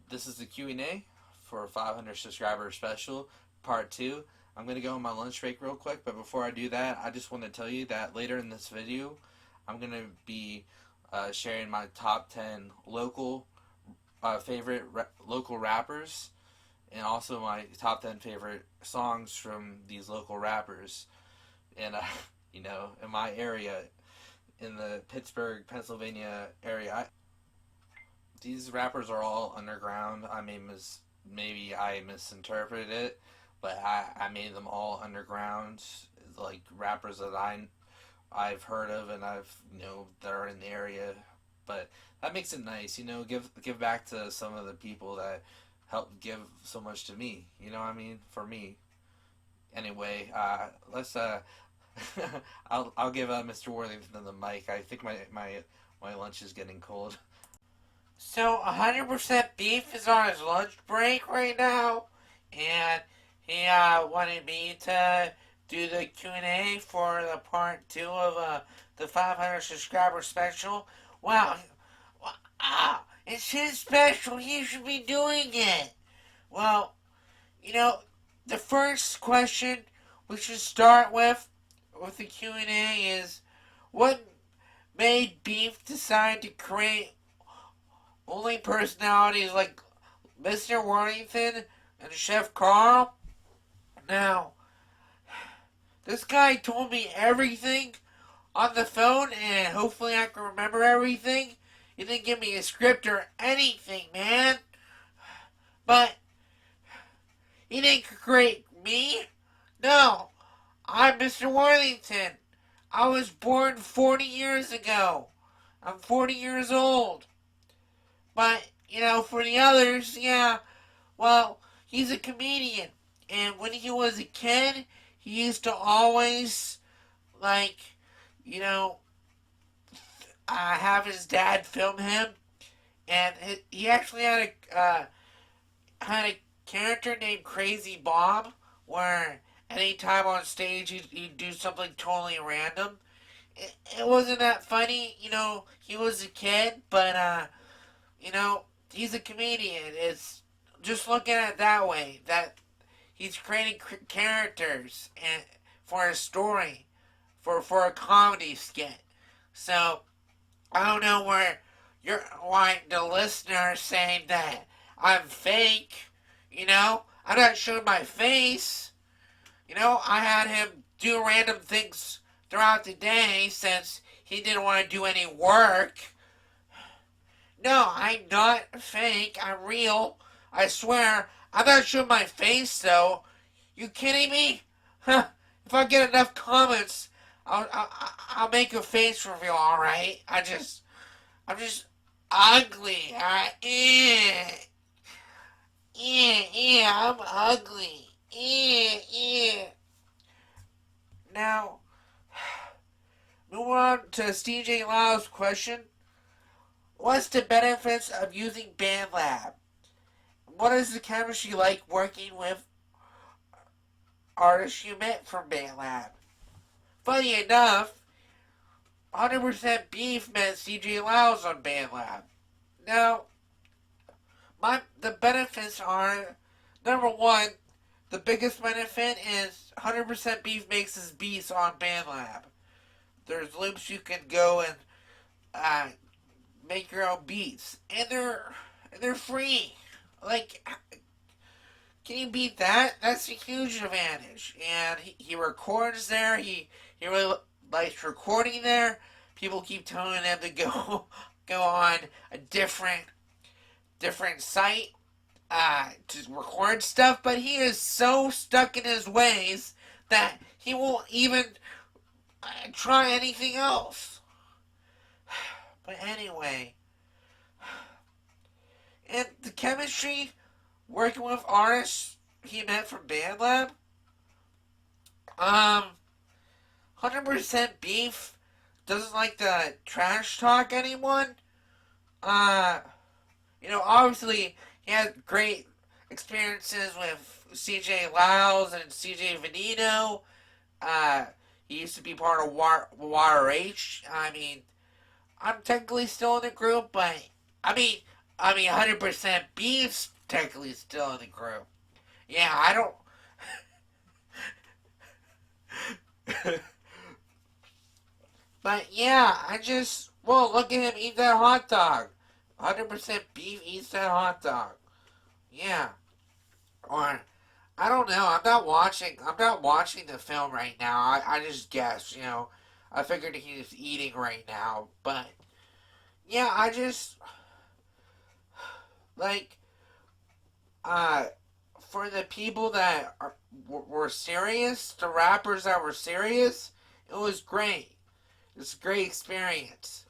This is the Q&A for 500 subscriber special, part 2. I'm going to go on my lunch break real quick, but before I do that, I just want to tell you that later in this video, I'm going to be sharing my top 10 local favorite local rappers, and also my top 10 favorite songs from these local rappers. And, in my area, in the Pittsburgh, Pennsylvania area, these rappers are all underground. Maybe I misinterpreted it, but I made them all underground, like rappers that I've heard of and that are in the area. But that makes it nice, give back to some of the people that helped give so much to me. You know what I mean? For me. Anyway, let's I'll give Mr. Worthington the mic. I think my lunch is getting cold. So 100% Beef is on his lunch break right now, and he wanted me to do the Q&A for the part 2 of the 500 subscriber special. Wow, it's his special. He should be doing it. Well, the first question we should start with the Q&A is, what made Beef decide to create only personalities like Mr. Werthington and Chef Carl? Now, this guy told me everything on the phone, and hopefully I can remember everything. He didn't give me a script or anything, man. But he didn't create me. No, I'm Mr. Werthington. I was born 40 years ago. I'm 40 years old. But, for the others, yeah, well, he's a comedian. And when he was a kid, he used to always, have his dad film him. And he actually had a character named Crazy Bob, where anytime on stage he'd do something totally random. It wasn't that funny, he was a kid, but, he's a comedian. It's just looking at it that way, that he's creating characters and for a story, for a comedy skit. So I don't know why the listeners saying that I'm fake. I'm not showing my face. I had him do random things throughout the day since he didn't want to do any work. No, I'm not fake. I'm real. I swear. I'm not showing my face, though. You kidding me? Huh. If I get enough comments, I'll make a face reveal, alright? I'm just ugly. I'm ugly. Now, move on to CJ Lyle's question. What's the benefits of using BandLab? What is the chemistry like working with artists you met from BandLab? Funny enough, 100% Beef met CJ Lyles on BandLab. Now, the benefits are, number one, the biggest benefit is 100% Beef makes his beats on BandLab. There's loops you can go and make your own beats, and they're free. Can you beat that? That's a huge advantage. And he records there. He really likes recording there. People keep telling him to go on a different site to record stuff, but he is so stuck in his ways that he won't even try anything else. But anyway, and the chemistry working with artists he met from BandLab, 100% Beef doesn't like to trash talk anyone. Obviously he had great experiences with CJ Lyles and CJ Veneno. He used to be part of YRH. I'm technically still in the group, but I mean, 100% Beef's technically still in the group. Yeah, I don't. But yeah, I just. Well, look at him eat that hot dog. 100% Beef eats that hot dog. Yeah. Or I don't know. I'm not watching. I'm not watching the film right now. I just guess. I figured he was eating right now, but yeah, I just like uh for the people that were serious, the rappers that were serious, it was great. It's a great experience.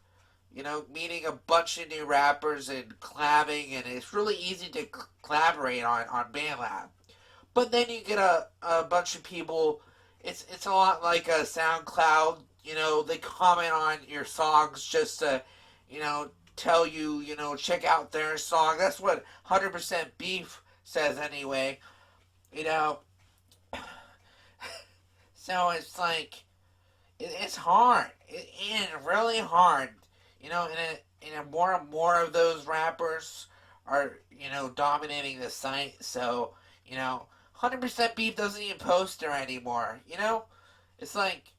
Meeting a bunch of new rappers and collabing, and it's really easy to collaborate on BandLab. But then you get a bunch of people. It's a lot like a SoundCloud. They comment on your songs just to, tell you, check out their song. That's what 100% Beef says anyway. You know, so it's like it's hard. It's really hard. And more and more of those rappers are dominating the site. So 100% Beef doesn't even post there anymore. It's like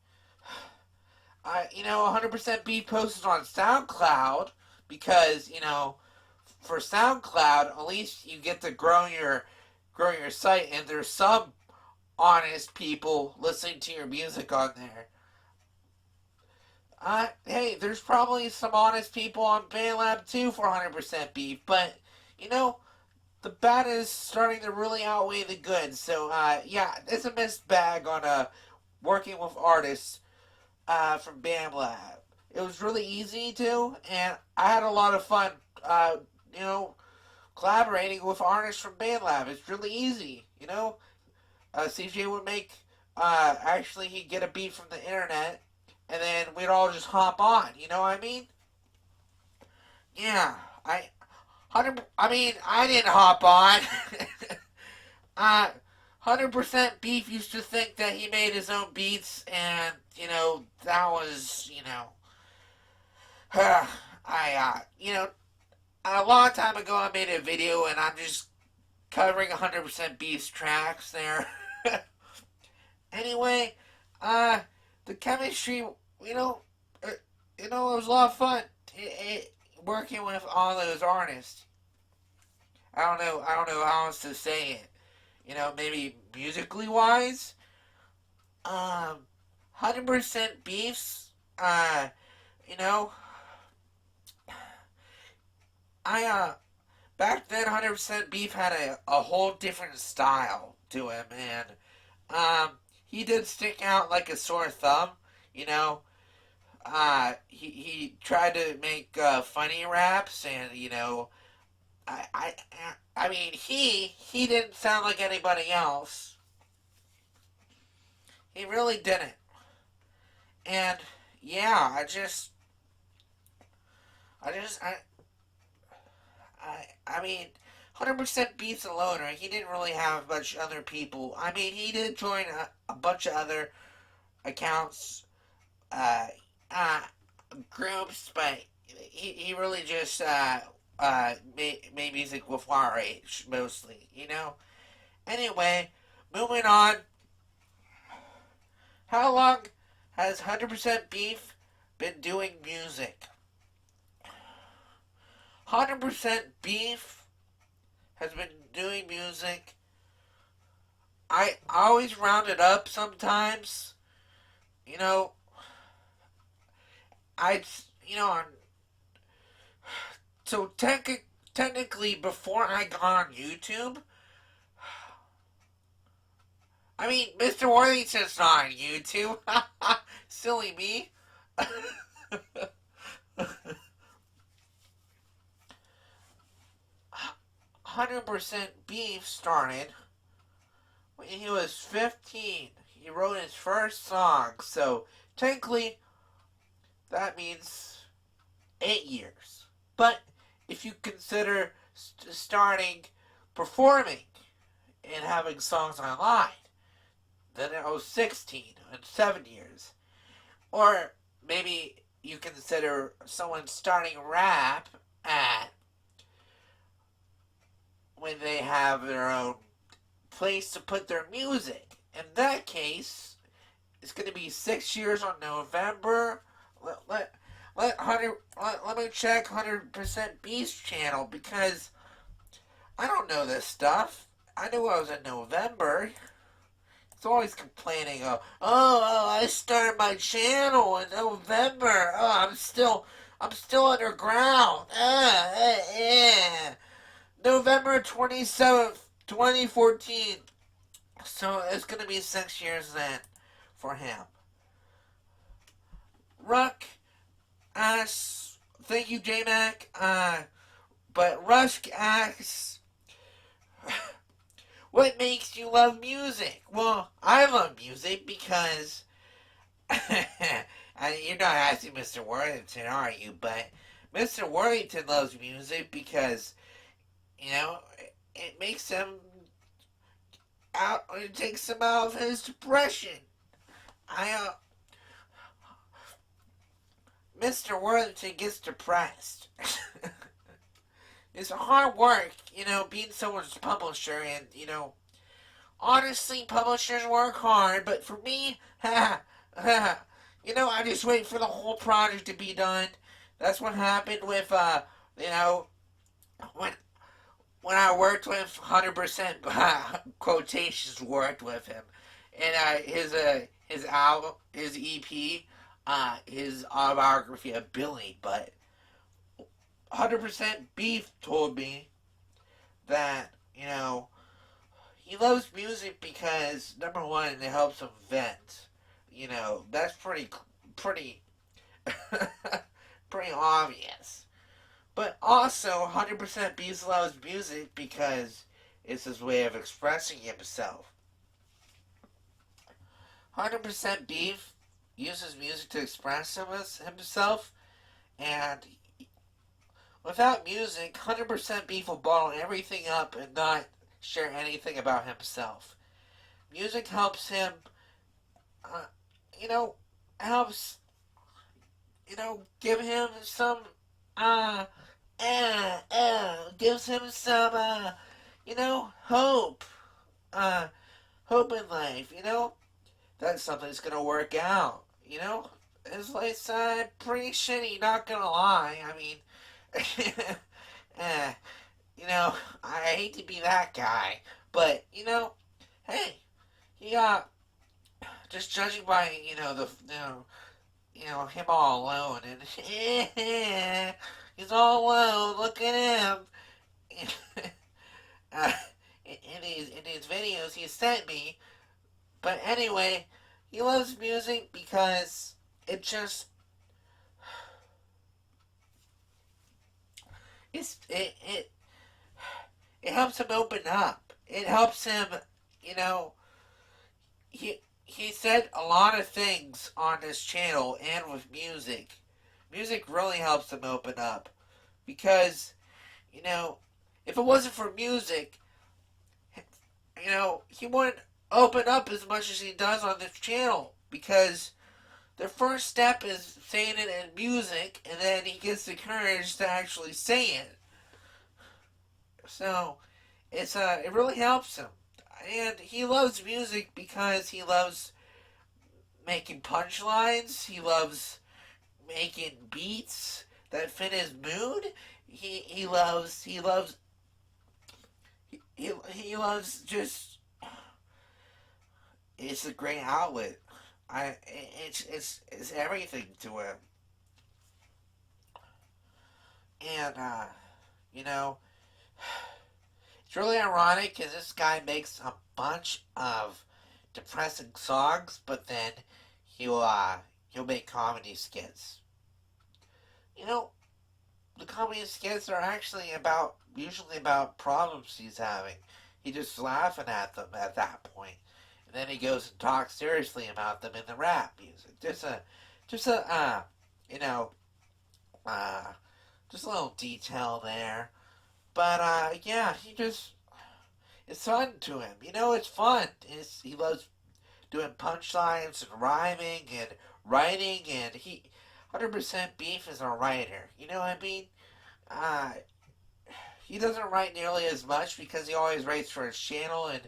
100% Beef posts on SoundCloud because for SoundCloud at least you get to grow your site, and there's some honest people listening to your music on there. Hey, there's probably some honest people on BandLab too for 100% Beef, but the bad is starting to really outweigh the good. So yeah, it's a mixed bag on working with artists from BandLab. It was really easy to, and I had a lot of fun. You know, Collaborating with artists from BandLab. It's really easy. CJ would make. Actually, he'd get a beat from the internet, and then we'd all just hop on. You know what I mean? Yeah, I didn't hop on. 100% Beef used to think that he made his own beats, and that was a long time ago I made a video, and I'm just covering 100% Beef's tracks there. Anyway, the chemistry, it was a lot of fun. Working with all those artists. I don't know how else to say it. Maybe musically wise. 100% Beefs. You know, I back then 100% Beef had a whole different style to him, and he did stick out like a sore thumb. You know, he tried to make funny raps, and I I I mean he didn't sound like anybody else. He really didn't. And yeah, I mean, 100% Beats alone, right? He didn't really have much other people. I mean, he did join a bunch of other accounts, uh, uh, groups, but he really just made music with RH mostly. Anyway, moving on. How long has 100% Beef been doing music? 100% Beef has been doing music. I always round it up sometimes. You know, I, you know, on, so technically before I got on YouTube, I mean, Mr. Worthington's not on YouTube. Silly me. 100% Beef started when he was 15. He wrote his first song, so technically that means 8 years. But if you consider starting performing and having songs online, then it was 16 and 7 years. Or maybe you consider someone starting rap at when they have their own place to put their music. In that case, it's going to be 6 years on November. Let me check 100% Beast's channel, because I don't know this stuff. I knew I was in November. It's always complaining, I started my channel in November. I'm still underground. November 27th, 2014. So it's going to be 6 years then for him. Ruck asks, thank you, J-Mac. But Rusk asks, what makes you love music? Well, I love music because you're not asking Mr. Werthington, are you? But Mr. Werthington loves music because, it makes him it takes him out of his depression. Mr. Werthington gets depressed. It's hard work, being someone's publisher, and, honestly, publishers work hard, but for me, I just wait for the whole project to be done. That's what happened with, when I worked with 100% quotations worked with him, and his album, his EP, his autobiography of Billy, but 100% Beef told me that, he loves music because, number one, it helps him vent. That's pretty pretty obvious. But also, 100% Beef loves music because it's his way of expressing himself. 100% Beef uses music to express himself, and without music, 100% Beef will bottle everything up and not share anything about himself. Music helps him, helps, give him some, gives him some, hope, hope in life, that something's gonna work out, It's like, pretty shitty, not gonna lie, I mean, I hate to be that guy, but, hey, just judging by, him all alone, and, he's all alone, look at him, in these videos he sent me, but anyway, he loves music because it just, it helps him open up. It helps him, he said a lot of things on this channel and with music. Music really helps him open up. Because, if it wasn't for music, he wouldn't open up as much as he does on this channel. Because the first step is saying it in music, and then he gets the courage to actually say it. So, it really helps him. And he loves music because he loves making punchlines. He loves making beats that fit his mood. He loves just, it's a great outlet. It's everything to him. And, it's really ironic because this guy makes a bunch of depressing songs, but then he'll make comedy skits. The comedy skits are actually usually about problems he's having. He's just laughing at them at that point. And then he goes and talks seriously about them in the rap music. Just a little detail there. But, it's fun to him. It's fun. He loves doing punchlines and rhyming and writing, and 100% Beef is a writer. You know what I mean? he doesn't write nearly as much because he always writes for his channel and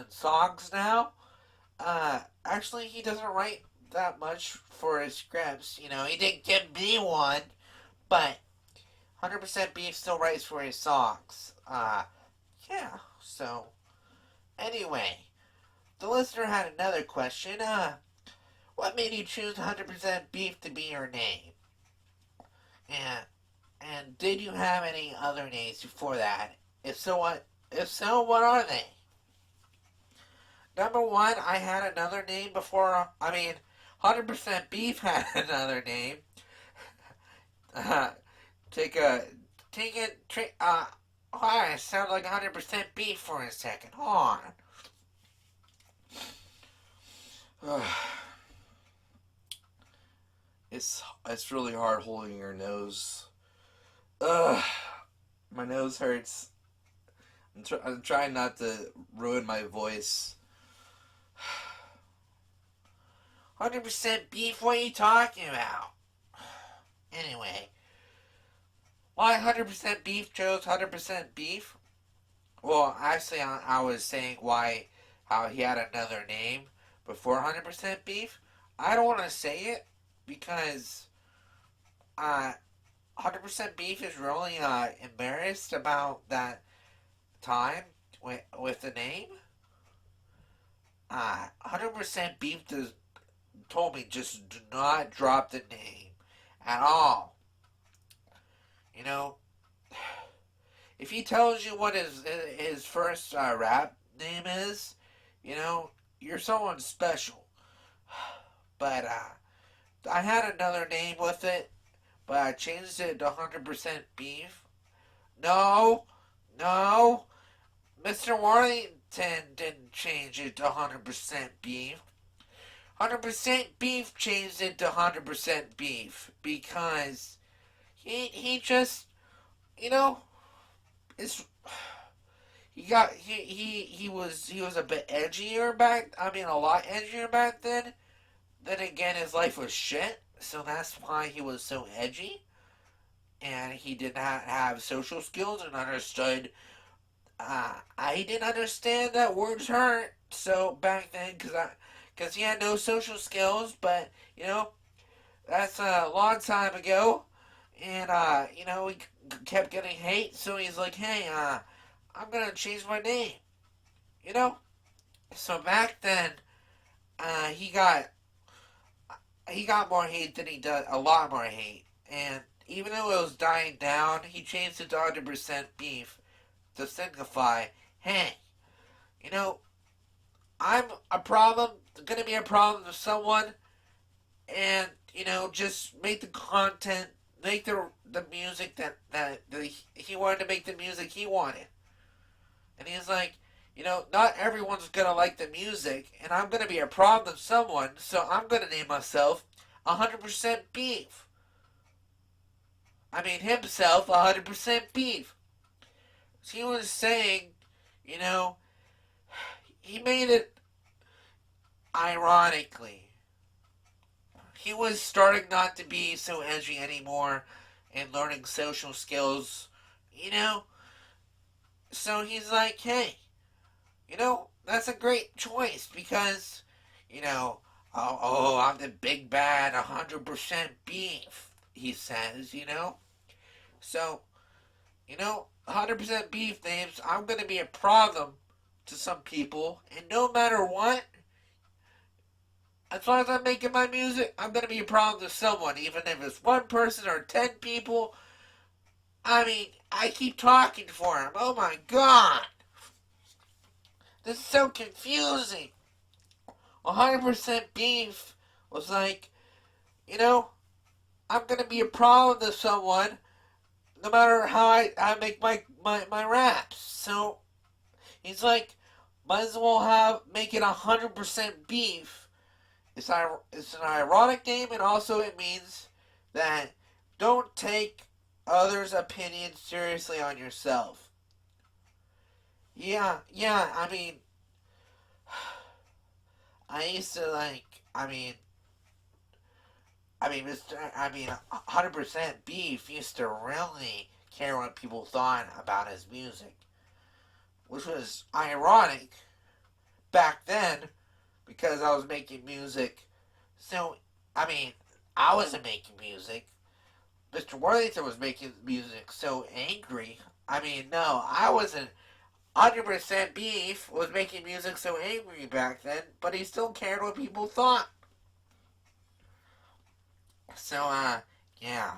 songs now. Actually, he doesn't write that much for his scripts. You know, he didn't give me one, but 100% Beef still writes for his songs. Yeah, so, anyway, the listener had another question. What made you choose 100% Beef to be your name? And did you have any other names before that? If so, what? If so, what are they? Number one, I had another name before. 100% Beef had another name. Uh, take a, take it. I sound like 100% Beef for a second. Hold on. It's really hard holding your nose. Ugh, my nose hurts. I'm trying not to ruin my voice. 100% Beef? What are you talking about? Anyway, why 100% Beef chose 100% Beef? Well, actually, I was saying how he had another name before 100% Beef. I don't want to say it because 100% Beef is really embarrassed about that time with the name. 100% Beef told me just do not drop the name at all. You know, if he tells you what his first rap name is, you know, you're someone special. But I had another name with it, but I changed it to 100% Beef. No, no, Mr. Werthington didn't change it to 100% Beef. 100% Beef changed it to 100% Beef because he just, you know, it's he was a bit edgier back. I mean, a lot edgier back then. Then again, his life was shit, so that's why he was so edgy. And he did not have social skills and understood. I didn't understand that words hurt. So back then, because he had no social skills, but you know that's a long time ago, and you know he kept getting hate. So he's like, hey, I'm gonna change my name. You know. So back then, he got more hate than he does, a lot more hate. And even though it was dying down, he changed it to 100% Beef to signify, hey, you know, I'm a problem, gonna be a problem to someone, and, you know, just make the content, make the music that he wanted to make the music he wanted. And he's like, you know, not everyone's gonna like the music, and I'm gonna be a problem to someone, so I'm gonna name myself 100% Beef. I mean, himself 100% Beef. So he was saying, you know, he made it ironically. He was starting not to be so edgy anymore and learning social skills, you know? So he's like, hey, you know, that's a great choice because, you know, I'm the big bad 100% Beef, he says, you know? So, you know, 100% Beef names, I'm going to be a problem to some people, and no matter what, as long as I'm making my music, I'm going to be a problem to someone, even if it's one person or 10 people. I mean, I keep talking for him. Oh my god. This is so confusing. 100% Beef was like, you know, I'm going to be a problem to someone no matter how I make my raps. So, he's like, might as well make it 100% Beef. It's an ironic name, and also it means that don't take others' opinions seriously on yourself. Yeah, I mean, I used to like, Mr. 100% Beef used to really care what people thought about his music, which was ironic back then because I was making music. So, I mean, I wasn't making music. Mr. Worthington was making music so angry. I mean, no, I wasn't. 100% Beef was making music so angry back then, but he still cared what people thought. So, yeah.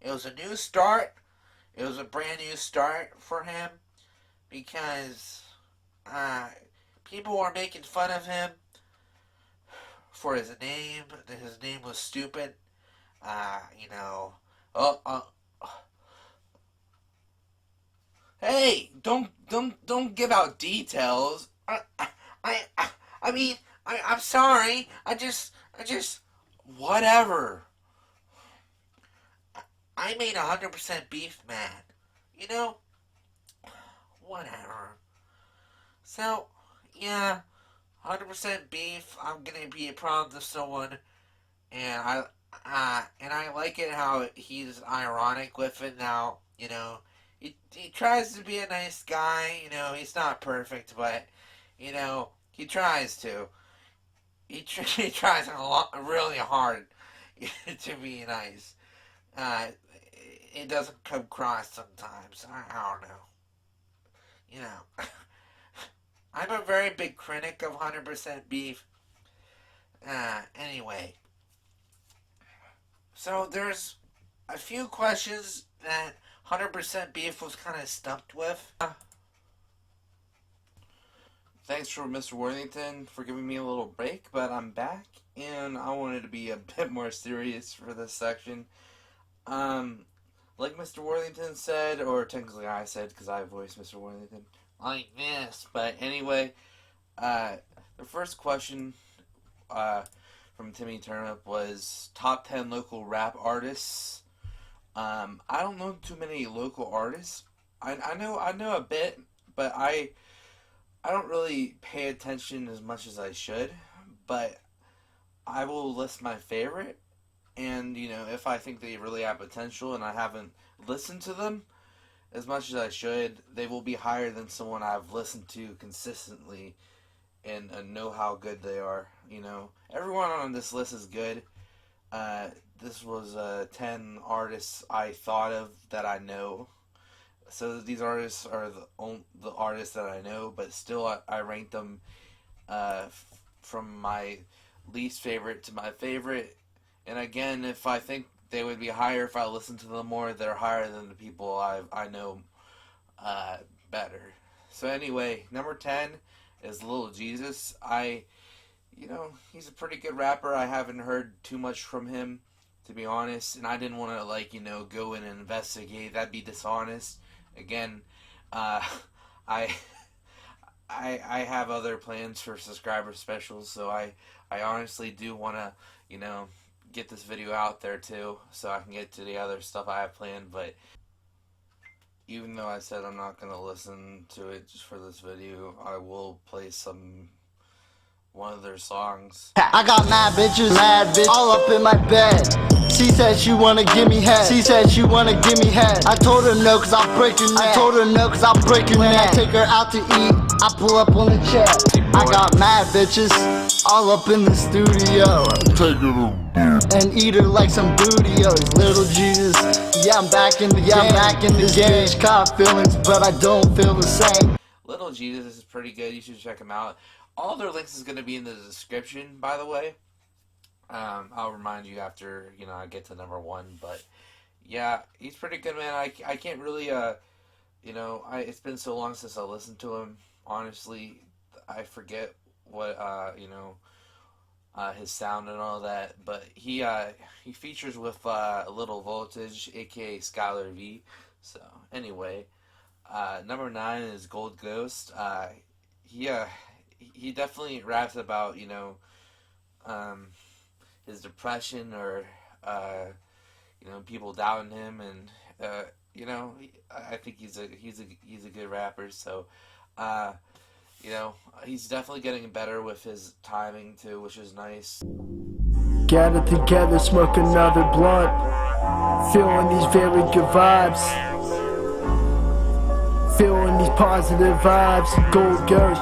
It was a new start. It was a brand new start for him because, people were making fun of him for his name. His name was stupid. You know. Hey, don't give out details. I mean, I'm sorry. I just, Whatever. I made 100% Beef mad. You know? Whatever. So, yeah, 100% Beef. I'm gonna be proud of someone, and I like it how he's ironic with it now. You know, he tries to be a nice guy. You know, he's not perfect, but you know, he tries to. He tries a lot, really hard to be nice. Uh, it doesn't come across sometimes. I don't know. You know, I'm a very big critic of 100% Beef. Anyway, so there's a few questions that 100% Beef was kind of stumped with. Thanks for Mr. Worthington for giving me a little break, but I'm back, and I wanted to be a bit more serious for this section. Like Mr. Worthington said, or technically I said because I voiced Mr. Worthington, Like this. but anyway, the first question from Timmy Turnip was top 10 local rap artists. I don't know too many local artists. I know a bit, but I don't really pay attention as much as I should. But I will list my favorite, and you know, if I think they really have potential and I haven't listened to them as much as I should, they will be higher than someone I've listened to consistently and know how good they are. You know, everyone on this list is good. This was 10 artists I thought of that I know. So these artists are the artists that I know, but still I ranked them from my least favorite to my favorite. And again, if I think they would be higher if I listened to them more, they're higher than the people I know better. So anyway, number 10 is Lil Jesus. He's a pretty good rapper. I haven't heard too much from him, to be honest, and I didn't want to go in and investigate. That'd be dishonest. Again, I have other plans for subscriber specials, so I honestly do want to get this video out there too, so I can get to the other stuff I have planned. But even though I said I'm not gonna listen to it just for this video, I will play one of their songs. I got mad bitches, all up in my bed. She said she wanna give me head. I told her no cause I'll break her neck. When I take her out to eat, I pull up on the check. I got mad bitches, all up in the studio. And eat her like some bootios. Little Jesus, yeah, I'm back in the game. This bitch caught feelings, but I don't feel the same. Little Jesus is pretty good. You should check him out. All their links is going to be in the description, by the way. I'll remind you after, I get to number 1. But, yeah, he's pretty good, man. I can't really, it's been so long since I listened to him. Honestly, I forget what, his sound and all that. But he features with Little Voltage, a.k.a. Skylar V. So, anyway, number 9 is Gold Ghost. He definitely raps about, his depression or, people doubting him, and, I think he's a good rapper. So, he's definitely getting better with his timing too, which is nice. Gather together, smoke another blunt. Feeling these very good vibes. Feeling these positive vibes. Gold Ghost,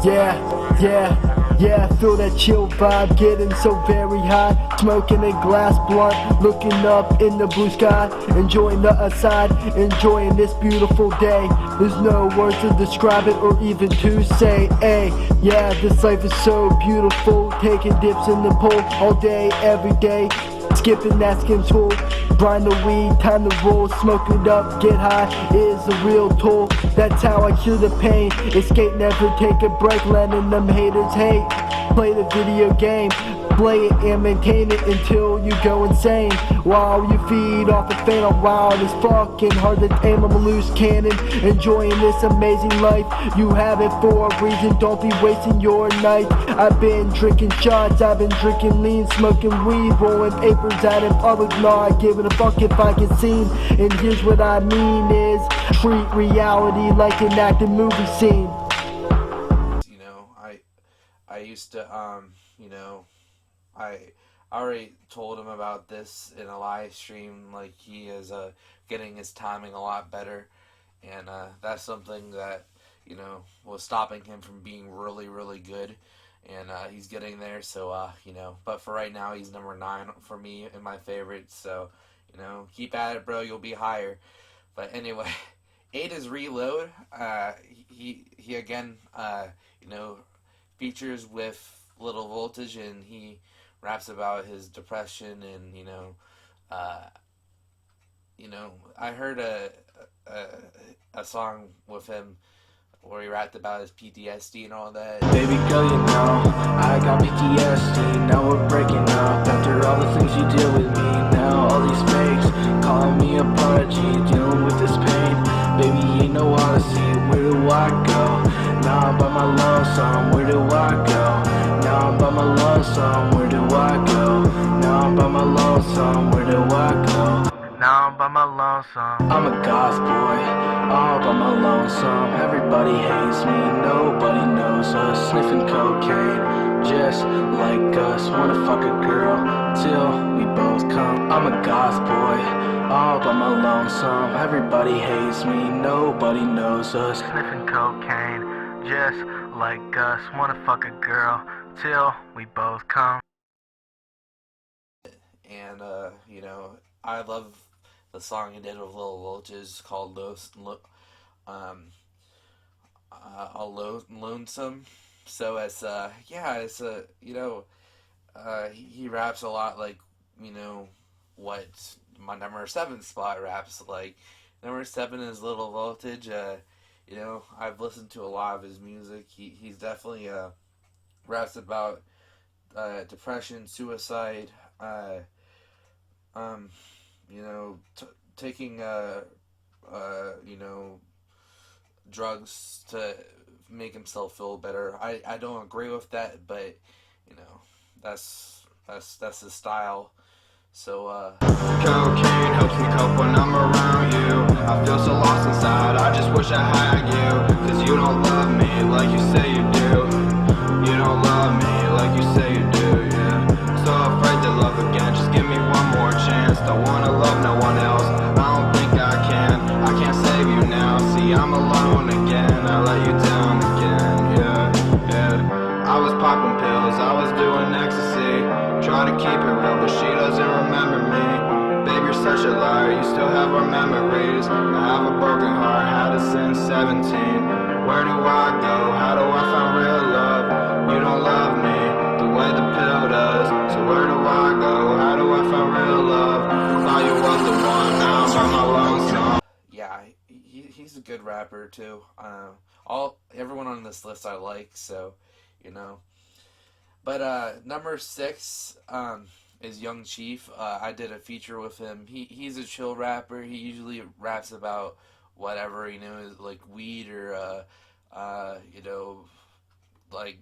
yeah, yeah, yeah. Feel that chill vibe, getting so very high. Smoking a glass blunt, looking up in the blue sky. Enjoying the aside, enjoying this beautiful day. There's no words to describe it or even to say, hey, yeah, this life is so beautiful. Taking dips in the pool all day, every day. Skipping that skin tool, grind the weed, time to roll, smoke it up, get high is a real tool. That's how I cure the pain. Escape, never take a break, letting them haters hate. Play the video game, play it and maintain it until you go insane. While you feed off the fan, I'm wild as fucking hard to aim. I'm a loose cannon, enjoying this amazing life. You have it for a reason, don't be wasting your night. I've been drinking shots, I've been drinking lean, smoking weed, rolling papers out in public, not giving a fuck if I get seen. And here's what I mean is, treat reality like an acting movie scene. You know, I used to, you know, I already told him about this in a live stream. Like, he is getting his timing a lot better, and that's something that, you know, was stopping him from being really, really good. And he's getting there, so, you know, but for right now, he's number 9 for me in my favorites, so, you know, keep at it, bro, you'll be higher. But anyway, 8 is Reload. He again, you know, features with Little Voltage, and he raps about his depression, and, you know, I heard a song with him where he rapped about his PTSD and all that. Baby girl, you know, I got PTSD, now we're breaking up. After all the things you did with me, now all these fakes calling me a prodigy, dealing with this pain. Baby, you ain't no odyssey, where do I go? Now I'm by my lonesome, where do I go? Now I'm by my lonesome, where do I go? Now I'm by my lonesome, where do I go? Now I'm by my lonesome. I'm a goth boy, all by my lonesome. Everybody hates me, nobody knows us. Sniffing cocaine, just like us. Wanna fuck a girl, till we both come. I'm a goth boy, all by my lonesome. Everybody hates me, nobody knows us. Sniffing cocaine, just like us. Wanna fuck a girl, till we both come. And, you know, I love the song he did with Lil Voltage called Lonesome. So it's, yeah, it's you know, he raps a lot like, you know, what my number 7 spot raps like. Number 7 is Little Voltage. You know, I've listened to a lot of his music. He's definitely, raps about, depression, suicide, you know, taking, you know, drugs to make himself feel better. I don't agree with that, but, you know, that's his style. So, cocaine helps me cope when I'm around you. I feel so lost inside, I just wish I had you. Cause you don't love me like you say you do. You don't love me like you say you do, yeah. So afraid to love again, just give me one more chance. Don't wanna love no one else, I don't think I can. I can't save you now, see I'm alone again. I let you down again, yeah, yeah. I was popping pills, I was doing ecstasy. Try to keep it real, but she doesn't remember me. Babe, you're such a liar, you still have our memories. I have a broken heart, had it since 17. Where do I go? How do I find real love? You don't love me the way the pill does. So where do I go? How do I find real love? Thought you was the one, now I'm on my lonesome. yeah, he's a good rapper too. Everyone on this list I like, so, you know. But number 6 is Young Chief. I did a feature with him. He's a chill rapper. He usually raps about whatever, you know, like weed or you know, like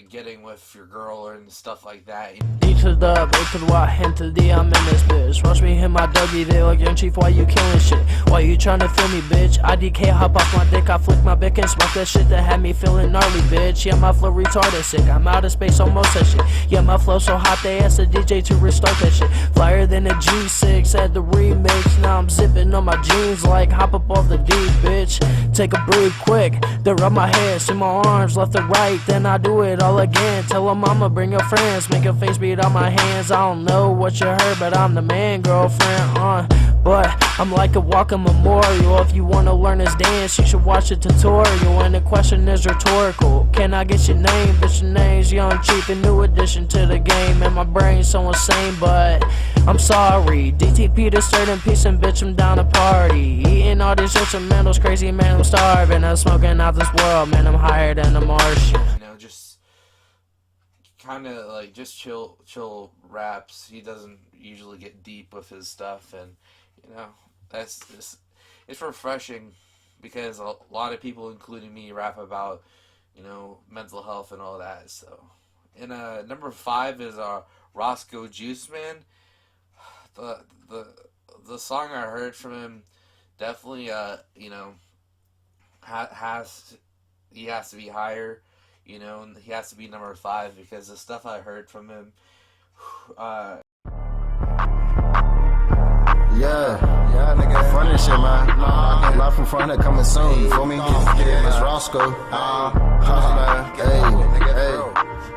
getting with your girl and stuff like that. D to the dub, A to the Y, N to the D, I'm in this bitch. Watch me hit my Dougie, they like, young chief, why you killing shit? Why you tryna feel me, bitch? IDK, hop off my dick, I flick my bick and smoke that shit that had me feeling gnarly, bitch. Yeah, my flow retarded sick, I'm out of space, almost that shit. Yeah, my flow so hot, they asked the DJ to restart that shit. Flyer than a G6, at the remix, now I'm zipping on my jeans like hop up off the D, bitch. Take a breathe quick, then rub my hair, see my arms left and right, then I do it all again. Tell her mama, bring your friends, make her face beat on my hands. I don't know what you heard, but I'm the man, girlfriend, But I'm like a walking memorial. If you wanna learn this dance, you should watch the tutorial. And the question is rhetorical. Can I get your name? Bitch, your name's Young Chief, a new addition to the game. And my brain's so insane, but I'm sorry. DTP to certain piece and bitch, I'm down to party. Eating all these instrumentals, crazy man, I'm starving. I'm smoking out this world, man, I'm higher than a Martian. You know, just kind of like just chill raps. He doesn't usually get deep with his stuff, and you know, that's just, it's refreshing because a lot of people, including me, rap about, you know, mental health and all that. So, and number 5 is Roscoe Juice Man. The song I heard from him definitely, you know, he has to be higher. You know, and he has to be number 5 because the stuff I heard from him, Yeah, nigga, front and shit, man. Live from front of coming soon. You feel me? It's Roscoe. Hey.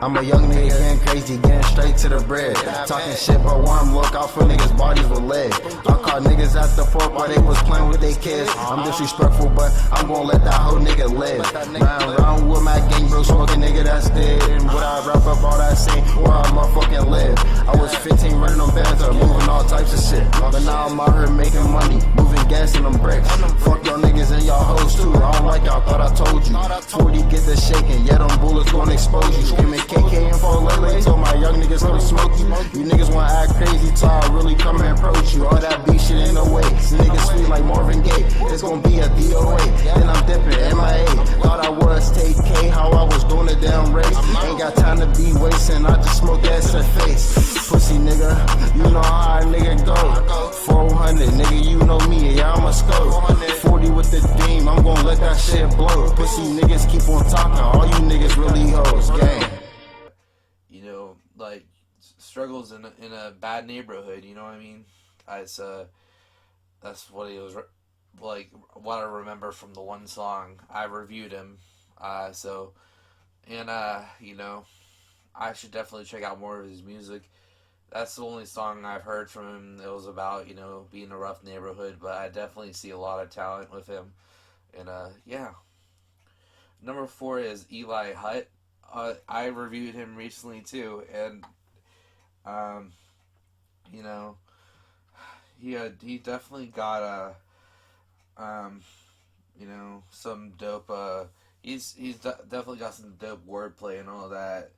I'm a young nigga getting crazy, getting straight to the bread. Talking shit, but warm, look out for niggas' bodies with lead. I caught niggas at the fork while they was playing with their kids. I'm disrespectful, but I'm gonna let that whole nigga live. Round with my gang, bro, smoking nigga that's dead. And would I rap up all that shit where I motherfucking live? I was 15 running them bands up, moving all types of shit. But now I'm out here making money, moving gas in them bricks. Fuck y'all niggas and y'all hoes too. I don't like y'all, thought I told you. 40 get the shaking, yeah, them bullets gonna expose you. Screaming KK and 4 so my young niggas gonna smoke you. You niggas wanna act crazy till I really come and approach you. All that beef shit in the way. Niggas sweet like Marvin Gaye. It's gonna be a DOA. Then I'm dipping MIA. Thought I was take K, how I was doing a damn race. Ain't got time to be wasting, I just smoke ass in face. Pussy nigga, you know how a nigga go. 400, nigga, you know me, yeah, I'm a scope. 40 with the beam, I'm gonna let that shit blow. Pussy niggas keep on talking, all you niggas really hoes, gang. you know, like struggles in a bad neighborhood. You know what I mean? That's what he was like. What I remember from the one song I reviewed him. You know, I should definitely check out more of his music. That's the only song I've heard from him. It was about, you know, being a rough neighborhood, but I definitely see a lot of talent with him. And yeah. Number 4 is Eli Hutt. I reviewed him recently too, and you know, he definitely got you know, some dope. He's definitely got some dope wordplay and all that.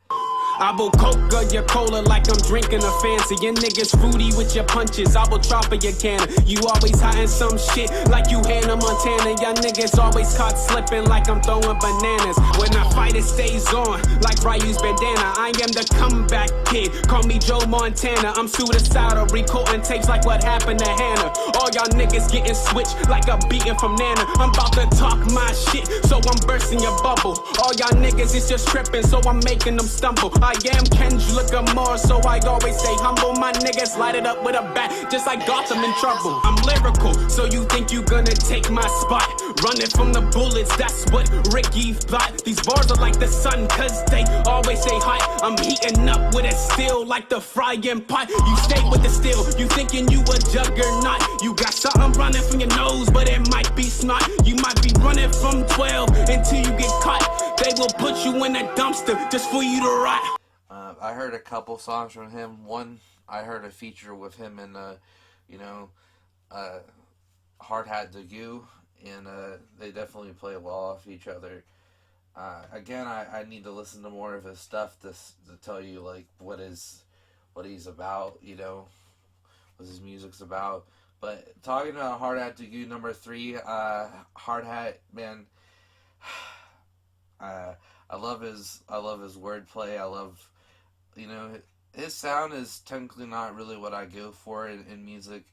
I will Coca your cola like I'm drinking a fancy. Your niggas fruity with your punches. I will chop your cannon. You always hiding some shit like you Hannah Montana. Y'all niggas always caught slipping like I'm throwing bananas. When I fight, it stays on like RYU'S bandana. I am the comeback kid. Call me Joe Montana. I'm suicidal, recording tapes like what happened to Hannah. All y'all niggas getting switched like a beating from Nana. I'm about to talk my shit, so I'm bursting your bubble. All y'all niggas is just tripping, so I'm making them stumble. I am Kendrick Lamar, so I always stay humble. My niggas light it up with a bat, just like Gotham in trouble. I'm lyrical, so you think you gonna take my spot? Running from the bullets, that's what Ricky thought. These bars are like the sun, cause they always stay hot. I'm heating up with a steel like the frying pot. You stay with the steel, you thinking you a juggernaut. You got something running from your nose, but it might be snot. You might be running from 12 until you get caught. They will put you in a dumpster just for you to rot. I heard a couple songs from him. One, I heard a feature with him and, you know, Hard Hat Degu, and they definitely play well off each other. Again, I need to listen to more of his stuff to tell you, like, what he's about, you know, what his music's about. But talking about Hard Hat Degu, number 3, Hard Hat, man, I love his wordplay. I love, you know, his sound is technically not really what I go for in music.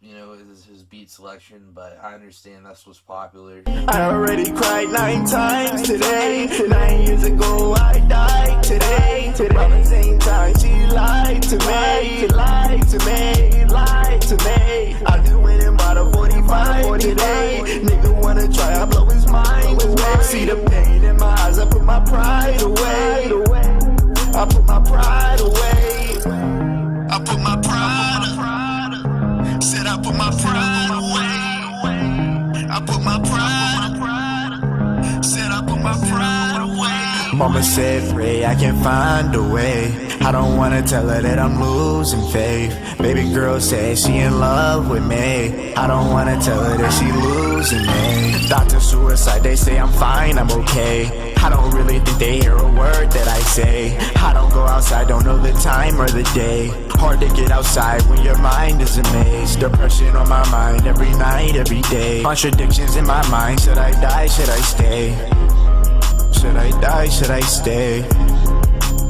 You know, his beat selection, but I understand that's what's popular. I already cried 9 times today. 9 years ago I died today. Around the same time she lied to me. Lied to me. Lied to me. I just went and bought a 45 today. Nigga wanna try, I blow his mind away. See the pain in my eyes, I put my pride away. I put my pride away. I put my pride away. Said I put my pride away. I put my pride. Said I put my pride away. Mama said, Ray, I can't find a way. I don't wanna tell her that I'm losing faith. Baby girl said she in love with me. I don't wanna tell her that she losing me. Doctor suicide, they say I'm fine, I'm okay. I don't really think they hear a word that I say. I don't go outside, don't know the time or the day. Hard to get outside when your mind is a maze. Depression on my mind every night, every day. Contradictions in my mind, should I die, should I stay? Should I die, should I stay?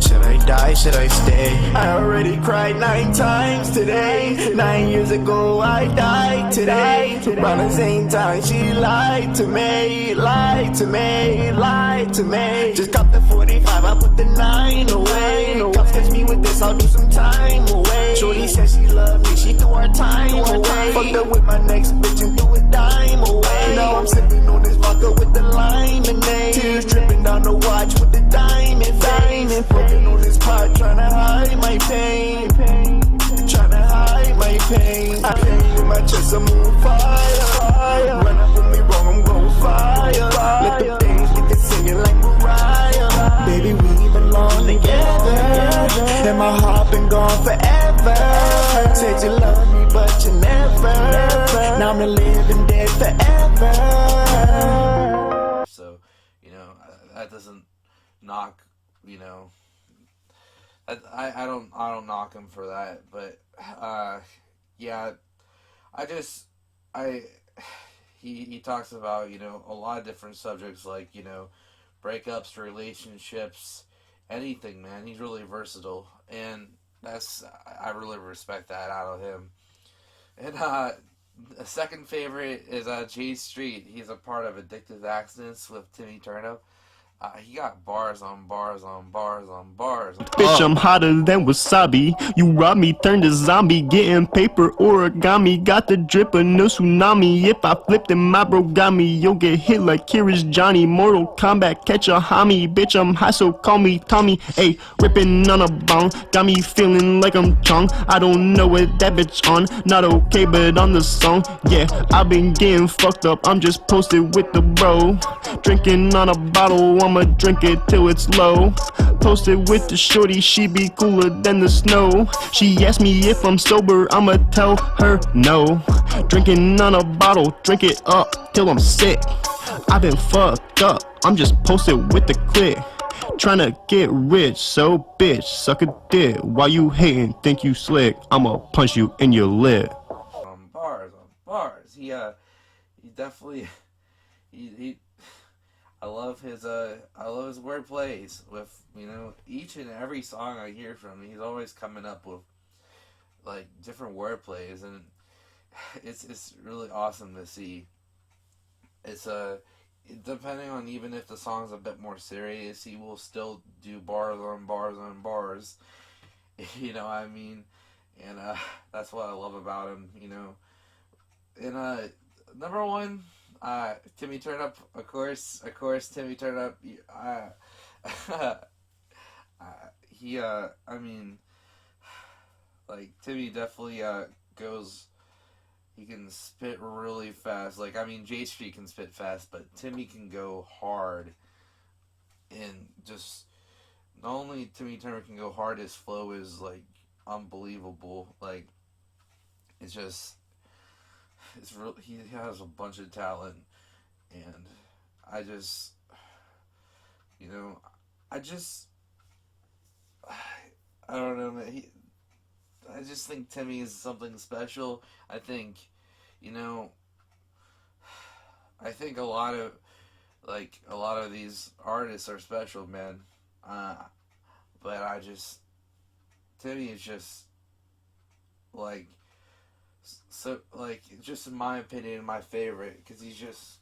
Should I die, should I stay? I already cried 9 times today. 9 years ago I died today. Around the same time she lied to me. Lied to me, lied to me. Just got the 45, I put the 9 away. Cops catch me with this, I'll do some time away. Shorty said she loved me, she threw her time away. Fucked up with my next bitch and threw a dime away. Now I'm sipping on this vodka with the lime and tears dripping down the watch with the diamond face. Fucking on this pot, tryna hide my pain. Tryna hide my pain. I pain in my chest, I'm on fire. Run up on me wrong, I'm gon' fire. Let the things get to singing like Mariah. Baby, we belong together. And my heart been gone forever. Said you love me, but you never. Now I'm living dead forever. So, you know, that doesn't knock, you know, I don't knock him for that, but yeah, he talks about, you know, a lot of different subjects, like, you know, breakups, relationships, anything, man. He's really versatile, and I really respect that out of him. And a second favorite is J Street. He's a part of Addictive Accidents with Timmy Turnup. He got bars on bars on bars on bars. Bitch, I'm hotter than wasabi. You robbed me, turned a zombie. Getting paper origami. Got the drip of no tsunami. If I flipped it, my bro got me. You'll get hit like Kira's Johnny. Mortal Kombat, catch a homie. Bitch, I'm high, so call me Tommy. Ayy, ripping on a bong. Got me feeling like I'm Chong. I don't know what that bitch on. Not okay, but on the song. Yeah, I've been getting fucked up. I'm just posted with the bro. Drinking on a bottle. I'ma drink it till it's low. Posted with the shorty, she be cooler than the snow. She asked me if I'm sober, I'ma tell her no. Drinking on a bottle, drink it up till I'm sick. I've been fucked up, I'm just posted with the click. Tryna get rich, so bitch, suck a dick. While you hating, think you slick, I'ma punch you in your lip. On bars. He definitely, I love his word plays with, you know, each and every song I hear from him. He's always coming up with like different word plays, and it's really awesome to see. It's depending on, even if the song's a bit more serious, he will still do bars on bars on bars. You know what I mean? And that's what I love about him, you know. And number one, Timmy Turnup, of course, Timmy Turnup. He, I mean, like, Timmy definitely goes. He can spit really fast. Like, I mean, J Street can spit fast, but Timmy can go hard. And just, not only Timmy Turner can go hard, his flow is, like, unbelievable. Like, it's just, it's real. He has a bunch of talent, and I just, you know, I don't know, man. I just think Timmy is something special. I think, you know, I think a lot of like a lot of these artists are special, man. But Timmy is just like, so like, just in my opinion, my favorite, because he's just,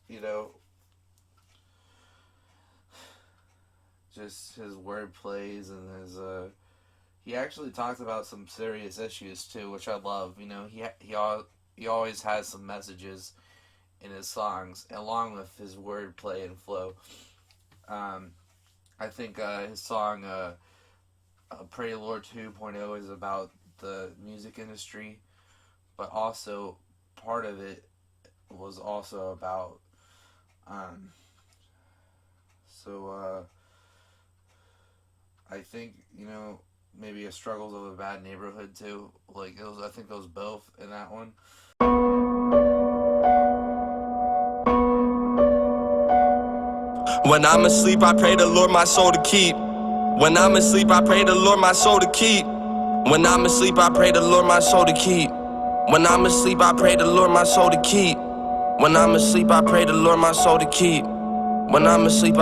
just his word plays and his he actually talks about some serious issues too, which I love. He always has some messages in his songs, along with his wordplay and flow. I think his song Pray the Lord 2.0 is about the music industry, but also part of it was also about I think, maybe a struggles of a bad neighborhood too. Like, I think it was both in that one. When I'm asleep, I pray the Lord my soul to keep. When I'm asleep, I pray the Lord my soul to keep. When I'm asleep, I pray the Lord my soul to keep. When I'm asleep, I pray the Lord my soul to keep. When I'm asleep, I pray the Lord my soul to keep. When I'm asleep,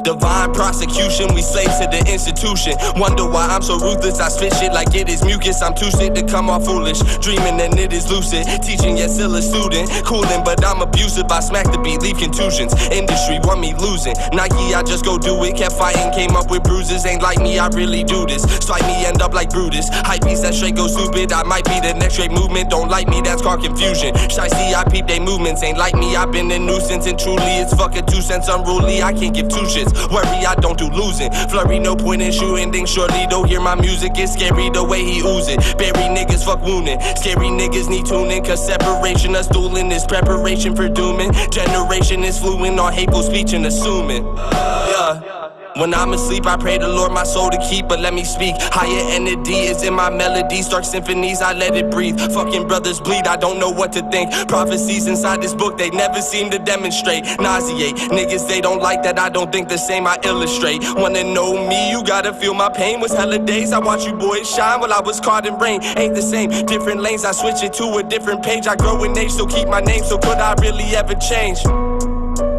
Divine prosecution, we slaves to the institution. Wonder why I'm so ruthless, I spit shit like it is mucus. I'm too sick to come off foolish, dreaming and it is lucid. Teaching yet still a student, cooling but I'm abusive. I smack the beat, leave contusions. Industry want me losing. Nike, I just go do it. Kept fighting, came up with bruises. Ain't like me, I really do this. Swipe me, end up like Brutus. Hype piece that straight go stupid. I might be the next straight movement. Don't like me, that's called confusion. Shiesty, I peep they movements. Ain't like me, I've been a nuisance. And truly, it's fucking 2 cents unruly. I can't give two shits. Worry, I don't do losing. Flurry, no point in shooting. Think surely don't hear my music. It's scary the way he ooze it. Bury niggas, fuck wounding. Scary niggas need tuning. Cause separation of stooling is preparation for dooming. Generation is fluent on hateful speech and assuming. Yeah. When I'm asleep, I pray the Lord my soul to keep, but let me speak. Higher energy is in my melodies, dark symphonies, I let it breathe. Fucking brothers bleed, I don't know what to think. Prophecies inside this book, they never seem to demonstrate. Nauseate, niggas, they don't like that, I don't think the same, I illustrate. Wanna know me, you gotta feel my pain. Was hella days, I watch you boys shine while I was caught in rain. Ain't the same, different lanes, I switch it to a different page. I grow in age, so keep my name, so could I really ever change?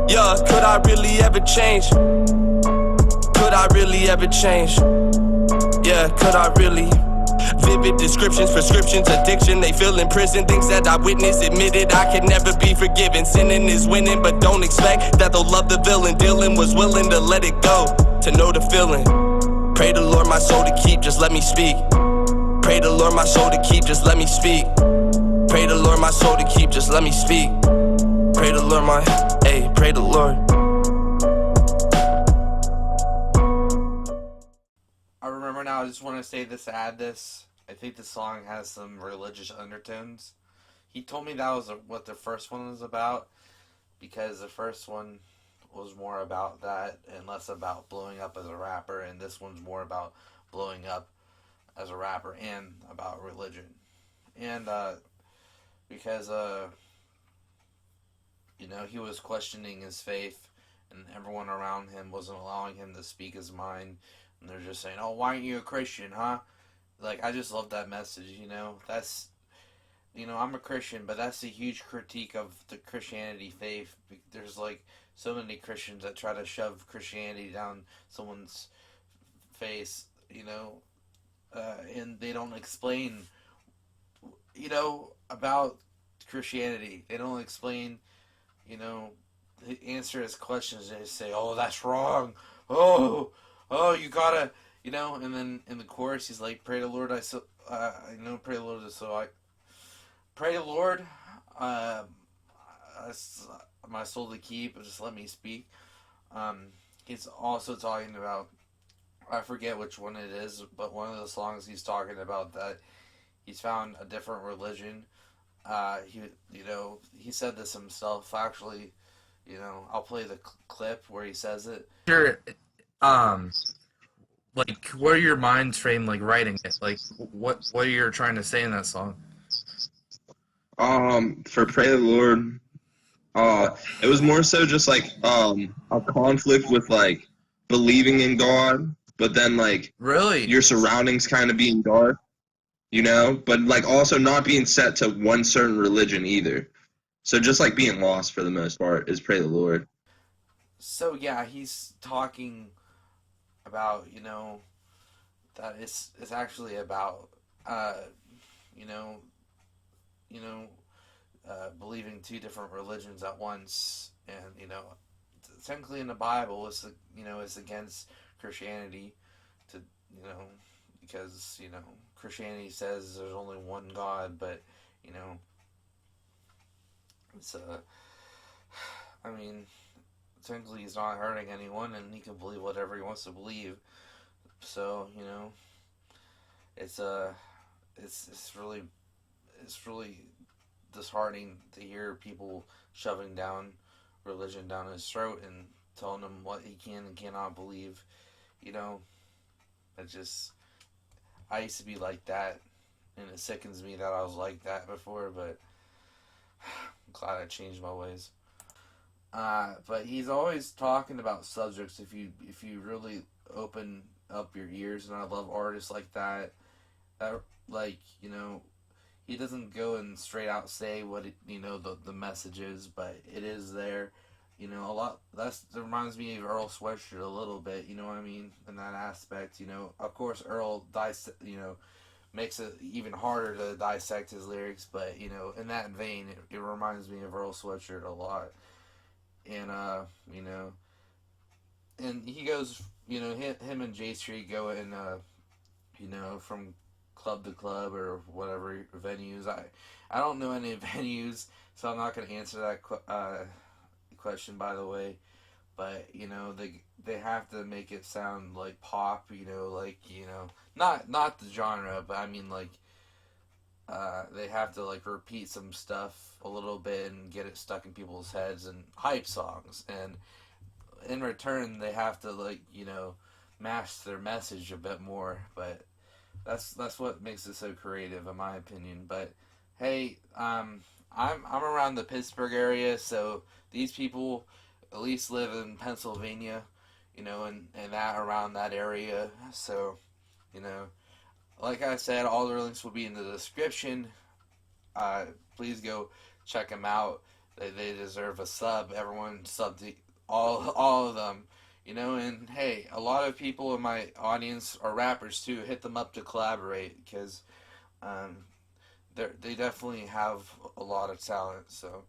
Yeah, could I really ever change? Could I really ever change? Yeah, could I really? Vivid descriptions, prescriptions, addiction. They feel in prison, things that I witnessed, admitted I could never be forgiven. Sinning is winning, but don't expect that they'll love the villain. Dylan was willing to let it go, to know the feeling. Pray the Lord my soul to keep, just let me speak. Pray the Lord my soul to keep, just let me speak. Pray the Lord my soul to keep, just let me speak. Pray the Lord my, pray the Lord. Now I just want to say this, add this. I think the song has some religious undertones. He told me that was what the first one was about, because the first one was more about that and less about blowing up as a rapper, and this one's more about blowing up as a rapper and about religion. And because he was questioning his faith, and everyone around him wasn't allowing him to speak his mind. And they're just saying, oh, why aren't you a Christian, huh? Like, I just love that message, That's, I'm a Christian, but that's a huge critique of the Christianity faith. There's, like, so many Christians that try to shove Christianity down someone's face, and they don't explain, about Christianity. They don't explain, they answer his questions. They say, oh, that's wrong. Oh, you gotta, and then in the chorus, he's like, pray the Lord, pray the Lord, so I, pray the Lord, my soul to keep, just let me speak. He's also talking about, I forget which one it is, but one of the songs he's talking about that he's found a different religion. He said this himself, actually, I'll play the clip where he says it. Sure. Like, what are your minds frame, like, writing it? Like, what you're trying to say in that song? For Pray the Lord, it was more so just, like, a conflict with, like, believing in God, but then, like, really, your surroundings kind of being dark, but, like, also not being set to one certain religion either. So just like being lost for the most part is pray the Lord. So yeah, he's talking about, you know, that it's actually about you know believing two different religions at once, and you know, technically in the Bible it's it's against Christianity, to because Christianity says there's only one God, but you know it's I mean, technically he's not hurting anyone and he can believe whatever he wants to believe. So it's really disheartening to hear people shoving down religion down his throat and telling him what he can and cannot believe. I used to be like that, and it sickens me that I was like that before, but I'm glad I changed my ways. But he's always talking about subjects. If you really open up your ears, and I love artists like that. He doesn't go and straight out say what the message is, but it is there. A lot. That reminds me of Earl Sweatshirt a little bit. You know what I mean in that aspect. Of course, Earl makes it even harder to dissect his lyrics, but in that vein, it reminds me of Earl Sweatshirt a lot. And and he goes, him and J Street go in, from club to club or whatever venues. I don't know any venues, so I'm not going to answer that question, by the way. But they have to make it sound like pop, not the genre, but I mean they have to repeat some stuff a little bit and get it stuck in people's heads, and hype songs, and in return they have to mask their message a bit more. But that's what makes it so creative, in my opinion. But hey, I'm around the Pittsburgh area, so these people at least live in Pennsylvania, and that around that area. So like I said, all the links will be in the description. Please go check them out. They deserve a sub. Everyone sub to all of them. And hey, a lot of people in my audience are rappers too. Hit them up to collaborate, because they definitely have a lot of talent. So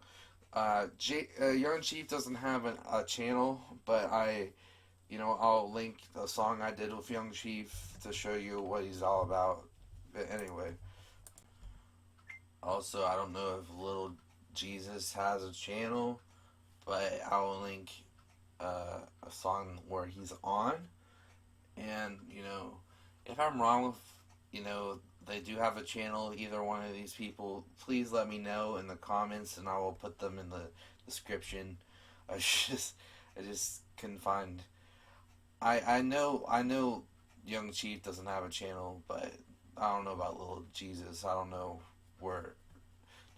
Young Chief doesn't have a channel, but I'll link a song I did with Young Chief to show you what he's all about. But anyway, also, I don't know if Little Jesus has a channel, but I'll link a song where he's on. And if I'm wrong with they do have a channel, either one of these people, please let me know in the comments, and I will put them in the description. I just couldn't find. I know Young Chief doesn't have a channel, but I don't know about Little Jesus. I don't know where.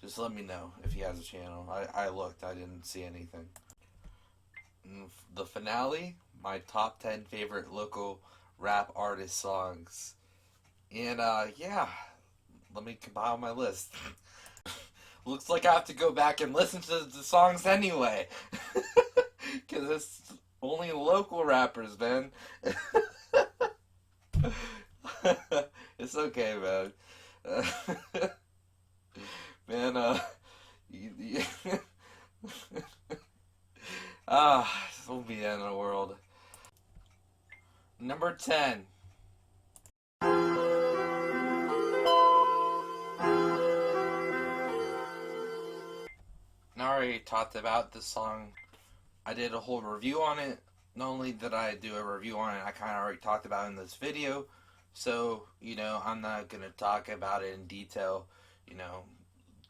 Just let me know if he has a channel. I looked, I didn't see anything. And the finale, my top 10 favorite local rap artist songs. And yeah, let me compile my list. Looks like I have to go back and listen to the songs anyway. Because it's only local rappers, man. It's okay, man. Man, this will be the end of the world. Number 10. I already talked about this song. I did a whole review on it. Not only did I do a review on it, I kind of already talked about it in this video. So, I'm not going to talk about it in detail.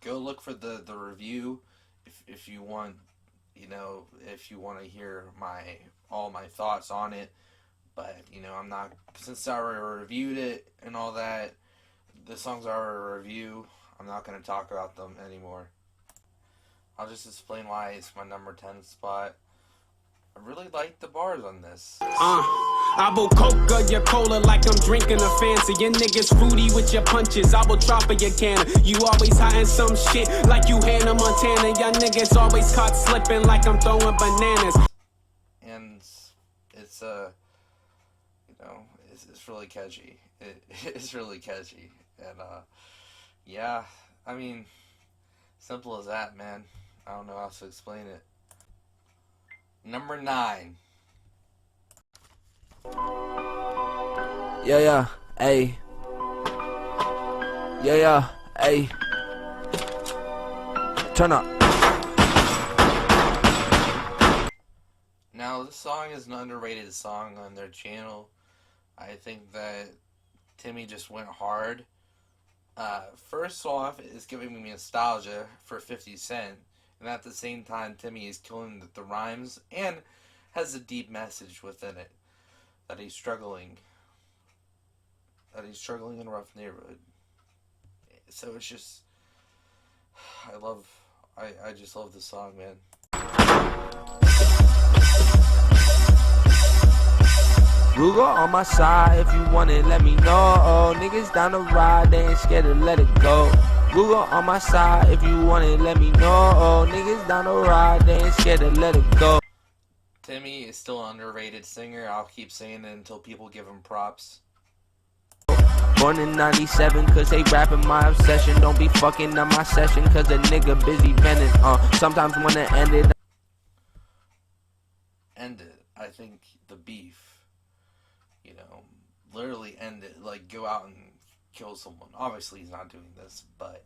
Go look for the review if you want, if you want to hear all my thoughts on it. But, I'm not, since I already reviewed it and all that, the songs are a review, I'm not going to talk about them anymore. I'll just explain why it's my number 10 spot. I really like the bars on this. I will Coca your cola like I'm drinking a fancy. Your niggas fruity with your punches. I will drop a your cannon. You always hiding some shit like you Hannah Montana. Y'all niggas always caught slipping like I'm throwing bananas. And it's it's really catchy. It's really catchy, and yeah, I mean, simple as that, man. I don't know how to explain it. Number 9. Yeah, ayy. Yeah, ayy. Turn up. Now, this song is an underrated song on their channel. I think that Timmy just went hard. First off, it's giving me nostalgia for 50 Cent. And at the same time, Timmy is killing the rhymes and has a deep message within it. That he's struggling. That he's struggling in a rough neighborhood. So it's just... I just love this song, man. Ruger on my side, if you want it, let me know. Oh, niggas down the ride, they ain't scared to let it go. Ruger on my side, if you want it, let me know. Oh, niggas down the ride, they ain't scared to let it go. Timmy is still an underrated singer. I'll keep saying it until people give him props. Born in 97, cause they rapping my obsession. Don't be fucking up my session, cause a nigga busy venting. Sometimes wanna end it. End it. I think the beef. Literally end it. Like, go out and kill someone. Obviously, he's not doing this, but,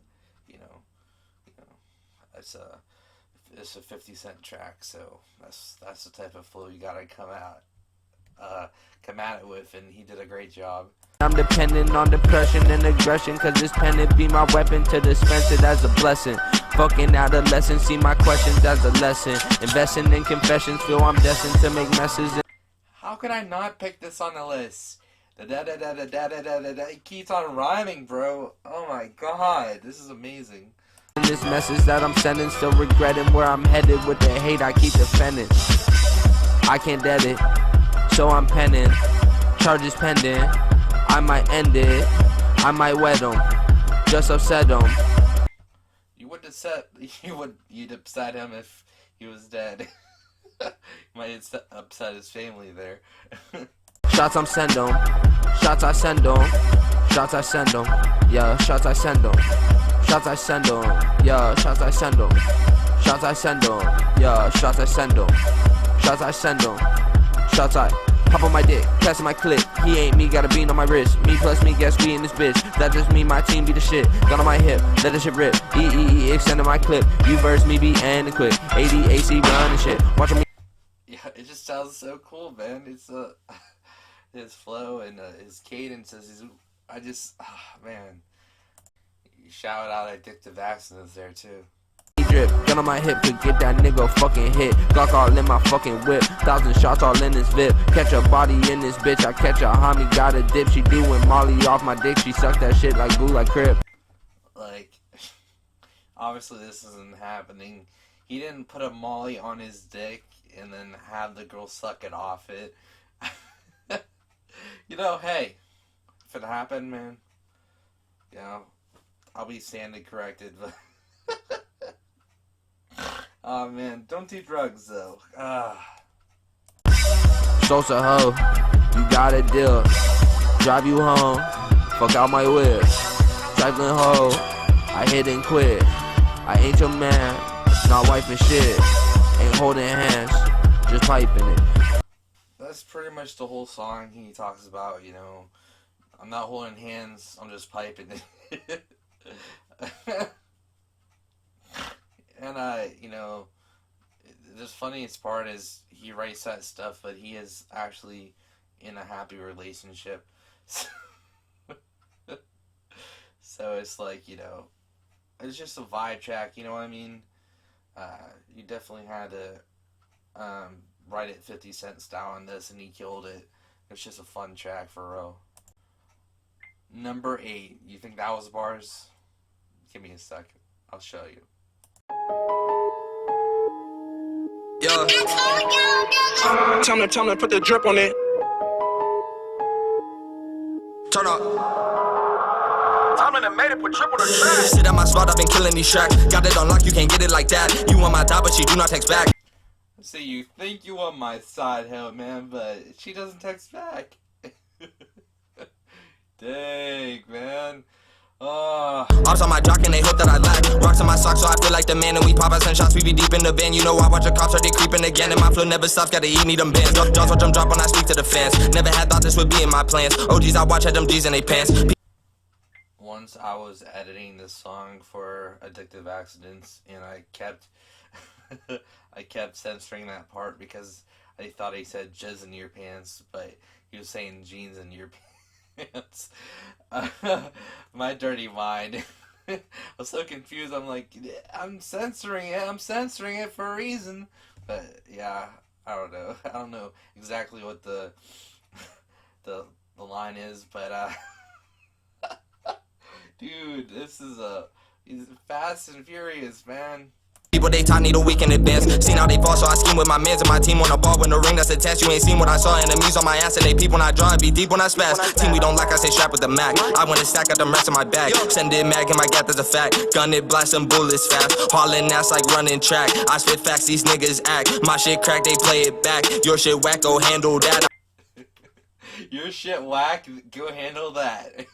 it's a 50 Cent track, so that's the type of flow you gotta come at it with, and he did a great job. I'm dependent on depression and aggression, cause this pen it be my weapon to dispense it as a blessing. Fucking adolescent, see my questions as a lesson. Investing in confessions, feel I'm destined to make messes. How could I not pick this on the list? It keeps on rhyming, bro. Oh my god, this is amazing. This message that I'm sending, still regretting where I'm headed with the hate I keep defending. I can't dead it, so I'm penning. Charges pending, I might end it. I might wet him, just upset him. You'd upset him if he was dead. You might upset his family there. Shots I'm send 'em, shots I send 'em, shots I send 'em, yeah, shots I send 'em, shots I send 'em, yeah, shots I send 'em, shots I send 'em, yeah, shots I send 'em, shots I send 'em, shots I pop on my dick, passing my clip. He ain't me, got a bean on my wrist. Me plus me, guess we in this bitch. That just mean my team be the shit. Gun on my hip, let the shit rip. Extending my clip. You verse me, be ending quick. AC running shit. Watch me. Yeah, it just sounds so cool, man. It's his flow and his cadences. Man. You shout out addictive accents there too. Drip, gun on my hip to get that nigga fucking hit. Glock all in my fucking whip. 1,000 shots all in this VIP. Catch a body in this bitch. I catch a homie, got a dip. She doing Molly off my dick. She sucked that shit like glue, like Crip. Like, obviously this isn't happening. He didn't put a Molly on his dick and then have the girl suck it off it. Hey, if it happened, man, I'll be standing corrected, but oh man, don't do drugs though. Sosa hoe, you got a deal. Drive you home, fuck out my whip. Trifling hoe, I hit and quit. I ain't your man, not wife and shit. Ain't holding hands, just piping it. That's pretty much the whole song. He talks about, I'm not holding hands, I'm just piping it. And the funniest part is he writes that stuff, but he is actually in a happy relationship. So it's like, it's just a vibe track, you know what I mean? You definitely had to write it 50 Cent style on this, and he killed it. It's just a fun track for real. Number 8. You think that was bars? Give me a second. I'll show you. Yeah. Time to put the drip on it. Turn up. Sit at my spot, I've been killing these tracks. Got it on lock, you can't get it like that. You on my top, but she do not text back. See, you think you on my side, hell man, but she doesn't text back. Dang, man. Ops on my jock and they hope that I lack. Rocks on my socks so I feel like the man. And we pop out some shots, we be deep in the band. You know I watch the cops, are they creeping again. And my flow never stops, gotta eat me them bands. Jaws watch them drop when I speak to the fans. Never had thought this would be in my plans. OGs I watch had them G's in they pants. Once I was editing this song for Addictive Accidents, and I kept I kept censoring that part because I thought he said jizz in your pants, but he was saying jeans in your pants. My dirty mind. I was so confused. I'm like, I'm censoring it for a reason. But yeah, I don't know exactly what the line is, but dude, this is he's fast and furious, man. People they taught need a week in advance. Seen how they fall, so I scheme with my mans and my team on the ball with the ring that's attached. You ain't seen what I saw. Enemies on my ass and they peep when I draw. It be deep when I spaz. Team we don't like, I say strap with the Mac. I want to stack out them rest in my bag. Send it mag in my gap, that's a fact. Gun it, blast some bullets fast. Hauling ass like running track. I spit facts, these niggas act. My shit crack, they play it back. Your shit whack, go handle that. Your shit whack, go handle that.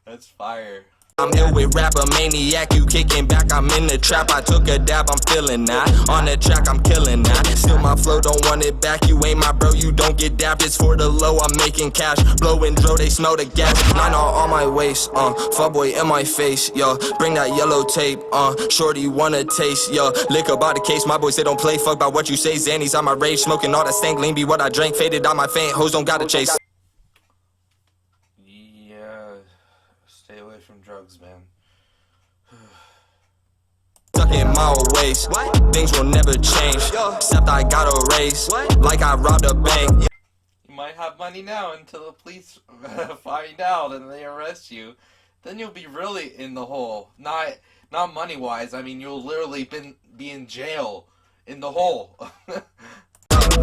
That's fire. I'm here with rapper maniac, you kicking back, I'm in the trap. I took a dab, I'm feeling that. On the track, I'm killing that. Still my flow, don't want it back. You ain't my bro, you don't get dapped. It's for the low, I'm making cash. Blowing dro, they smell the gas. 9 all on my waist, fuck boy in my face, yo. Bring that yellow tape, shorty wanna taste, yo. Lick about the case, my boys they don't play. Fuck about what you say, Xannies on my rage. Smoking all that stank, lean be what I drank. Faded on my faint, hoes don't gotta chase. Stay away from drugs, man. Stuck in my old ways. Things will never change. Except I got a raise. Like I robbed a bank. You might have money now until the police find out and they arrest you. Then you'll be really in the hole. Not money-wise. I mean, you'll literally be in jail in the hole.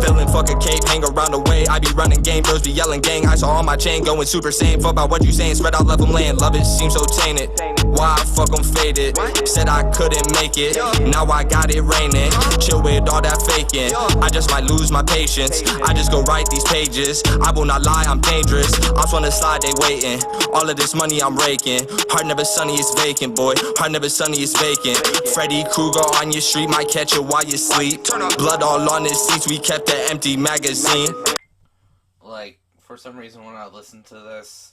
Feeling fuck a cape, hang around the way. I be running game, bros be yelling gang. I saw on my chain going super sane. Fuck about what you saying, spread out, love them laying. Love it seems so tainted. Why I fuck them faded? Said I couldn't make it. Now I got it raining. Chill with all that faking. I just might lose my patience. I just go write these pages. I will not lie, I'm dangerous. I just wanna slide, they waiting. All of this money I'm raking. Heart never sunny, it's vacant, boy. Heart never sunny, it's vacant. Freddy Krueger on your street might catch you while you sleep. Blood all on his seats, we kept the empty magazine. Like, for some reason when I listened to this,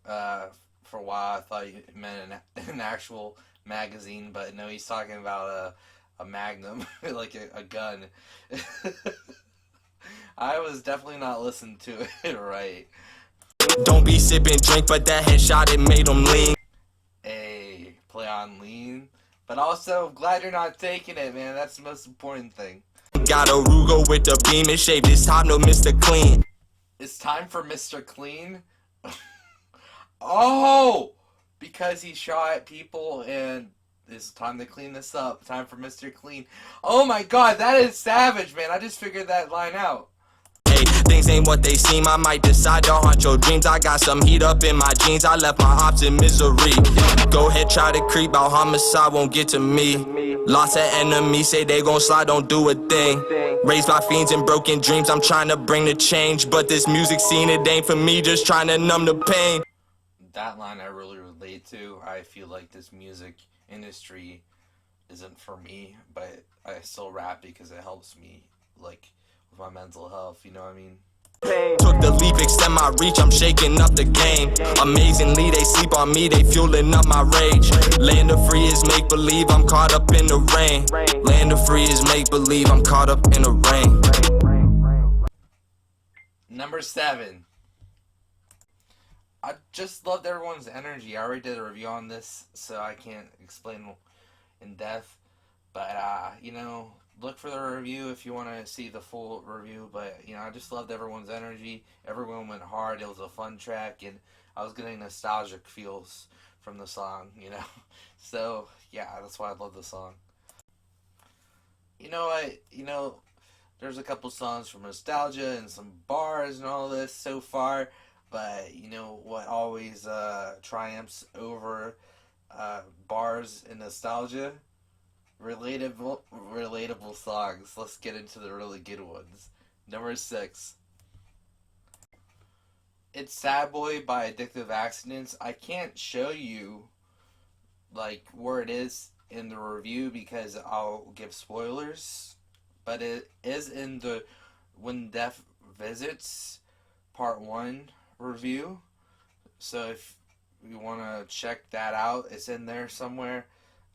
for a while I thought you meant an actual magazine, but no, he's talking about a magnum, like a gun. I was definitely not listening to it right. Don't be sipping drink, but that headshot, it made him lean. Hey, play on lean. But also, glad you're not taking it, man. That's the most important thing. Got a Rugo with the beam and shaved. It's time to Mr. Clean. It's time for Mr. Clean? Oh! Because he shot at people and it's time to clean this up. Time for Mr. Clean. Oh my god, that is savage, man. I just figured that line out. Hey, things ain't what they seem. I might decide to haunt your dreams. I got some heat up in my jeans. I left my ops in misery. Go ahead, try to creep out. Homicide won't get to me. Lots of enemies say they gon' slide, don't do a thing. Raised by fiends and broken dreams. I'm trying to bring the change, but this music scene, it ain't for me. Just trying to numb the pain. That line I really relate to. I feel like this music industry isn't for me, but I still rap because it helps me, like, with my mental health, you know what I mean? Took the leap, extend my reach, I'm shaking up the game. Amazingly, they sleep on me, they fueling up my rage. Land of free is make-believe, I'm caught up in the rain. Land of free is make-believe, I'm caught up in the rain. Number 7. I just loved everyone's energy. I already did a review on this, so I can't explain in depth. But, you know, look for the review if you want to see the full review. But, you know, I just loved everyone's energy. Everyone went hard. It was a fun track, and I was getting nostalgic feels from the song, you know. So, yeah, that's why I love the song. You know what? You know, There's a couple songs from nostalgia and some bars and all this so far, but you know what always triumphs over bars and nostalgia? Relatable songs. Let's get into the really good ones. Number 6. It's Sad Boy by Addictive Accidents. I can't show you like where it is in the review because I'll give spoilers, but it is in the When Death Visits Part 1 review. So if you want to check that out, it's in there somewhere.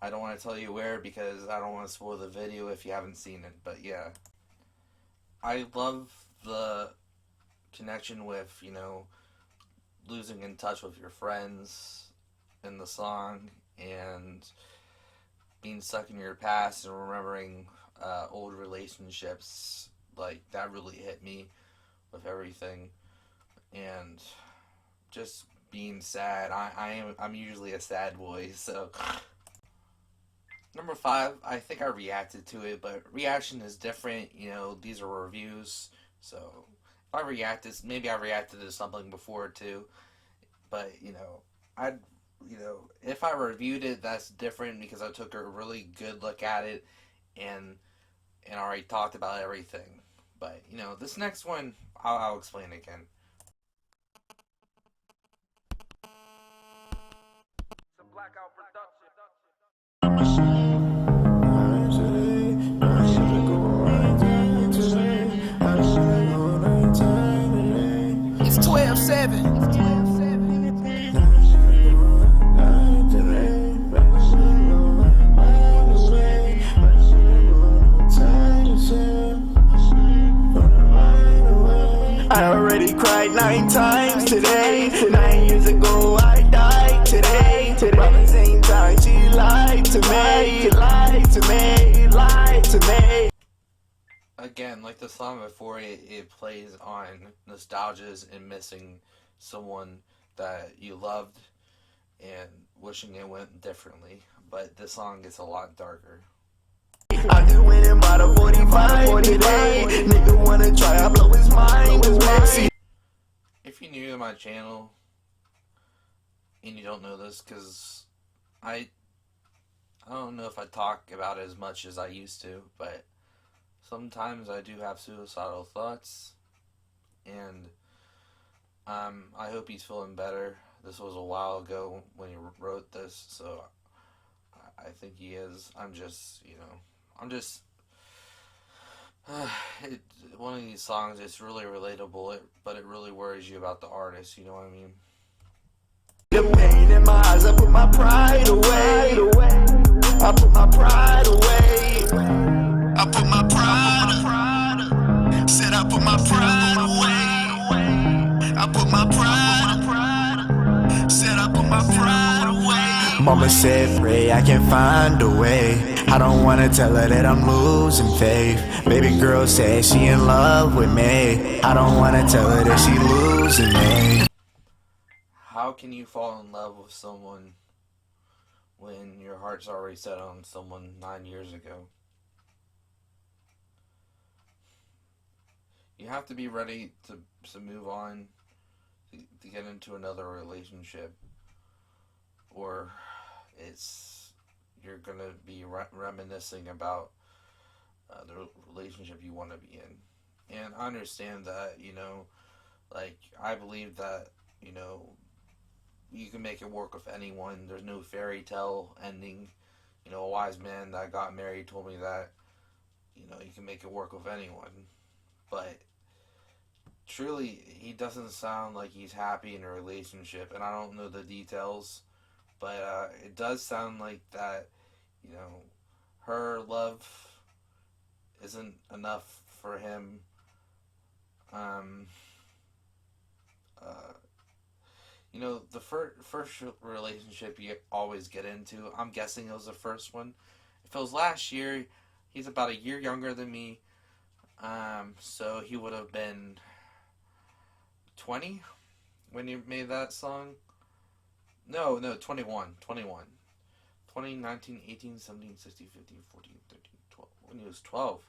I don't want to tell you where because I don't want to spoil the video if you haven't seen it, but yeah. I love the connection with, you know, losing in touch with your friends in the song and being stuck in your past and remembering old relationships. Like, that really hit me with everything. And just being sad. I'm usually a sad boy, so... Number 5, I think I reacted to it, but reaction is different. You know, these are reviews, so if I reacted, maybe I reacted to something before too. But if I reviewed it, that's different because I took a really good look at it and already talked about everything. But you know, this next one, I'll explain again. It's 12-7. I already cried 9 times today. 9 years ago I died today. But at the same time she lied to me. Lied to me. Lied to me. Again, like the song before, it plays on nostalgias and missing someone that you loved and wishing it went differently. But this song gets a lot darker. I just went and bought a 45 today. Nigga wanna try, I blow his mind away. If you're new to my channel and you don't know this, because I don't know if I talk about it as much as I used to, but sometimes I do have suicidal thoughts, and I hope he's feeling better. This was a while ago when he wrote this, so I think he is. One of these songs is really relatable, but it really worries you about the artist, you know what I mean? The pain in my eyes, I put my pride away. I put my pride away. I put my pride. Said I put my pride away. I put my pride. Said I put my pride away. Mama said pray I can find a way. I don't wanna tell her that I'm losing faith. Baby girl said she in love with me. I don't wanna tell her that she losing me. How can you fall in love with someone when your heart's already set on someone 9 years ago? You have to be ready to move on, to get into another relationship, or you're gonna be reminiscing about the relationship you want to be in. And I understand that, like, I believe that, you can make it work with anyone. There's no fairy tale ending. A wise man that got married told me that, you can make it work with anyone. But truly, he doesn't sound like he's happy in a relationship, and I don't know the details, but it does sound like that, her love isn't enough for him. The first relationship you always get into, I'm guessing it was the first one. If it was last year, he's about a year younger than me, so he would have been 20 when you made that song. No, 21. 20, 19, 18, 17, 16, 15, 14, 13, 12. When he was 12.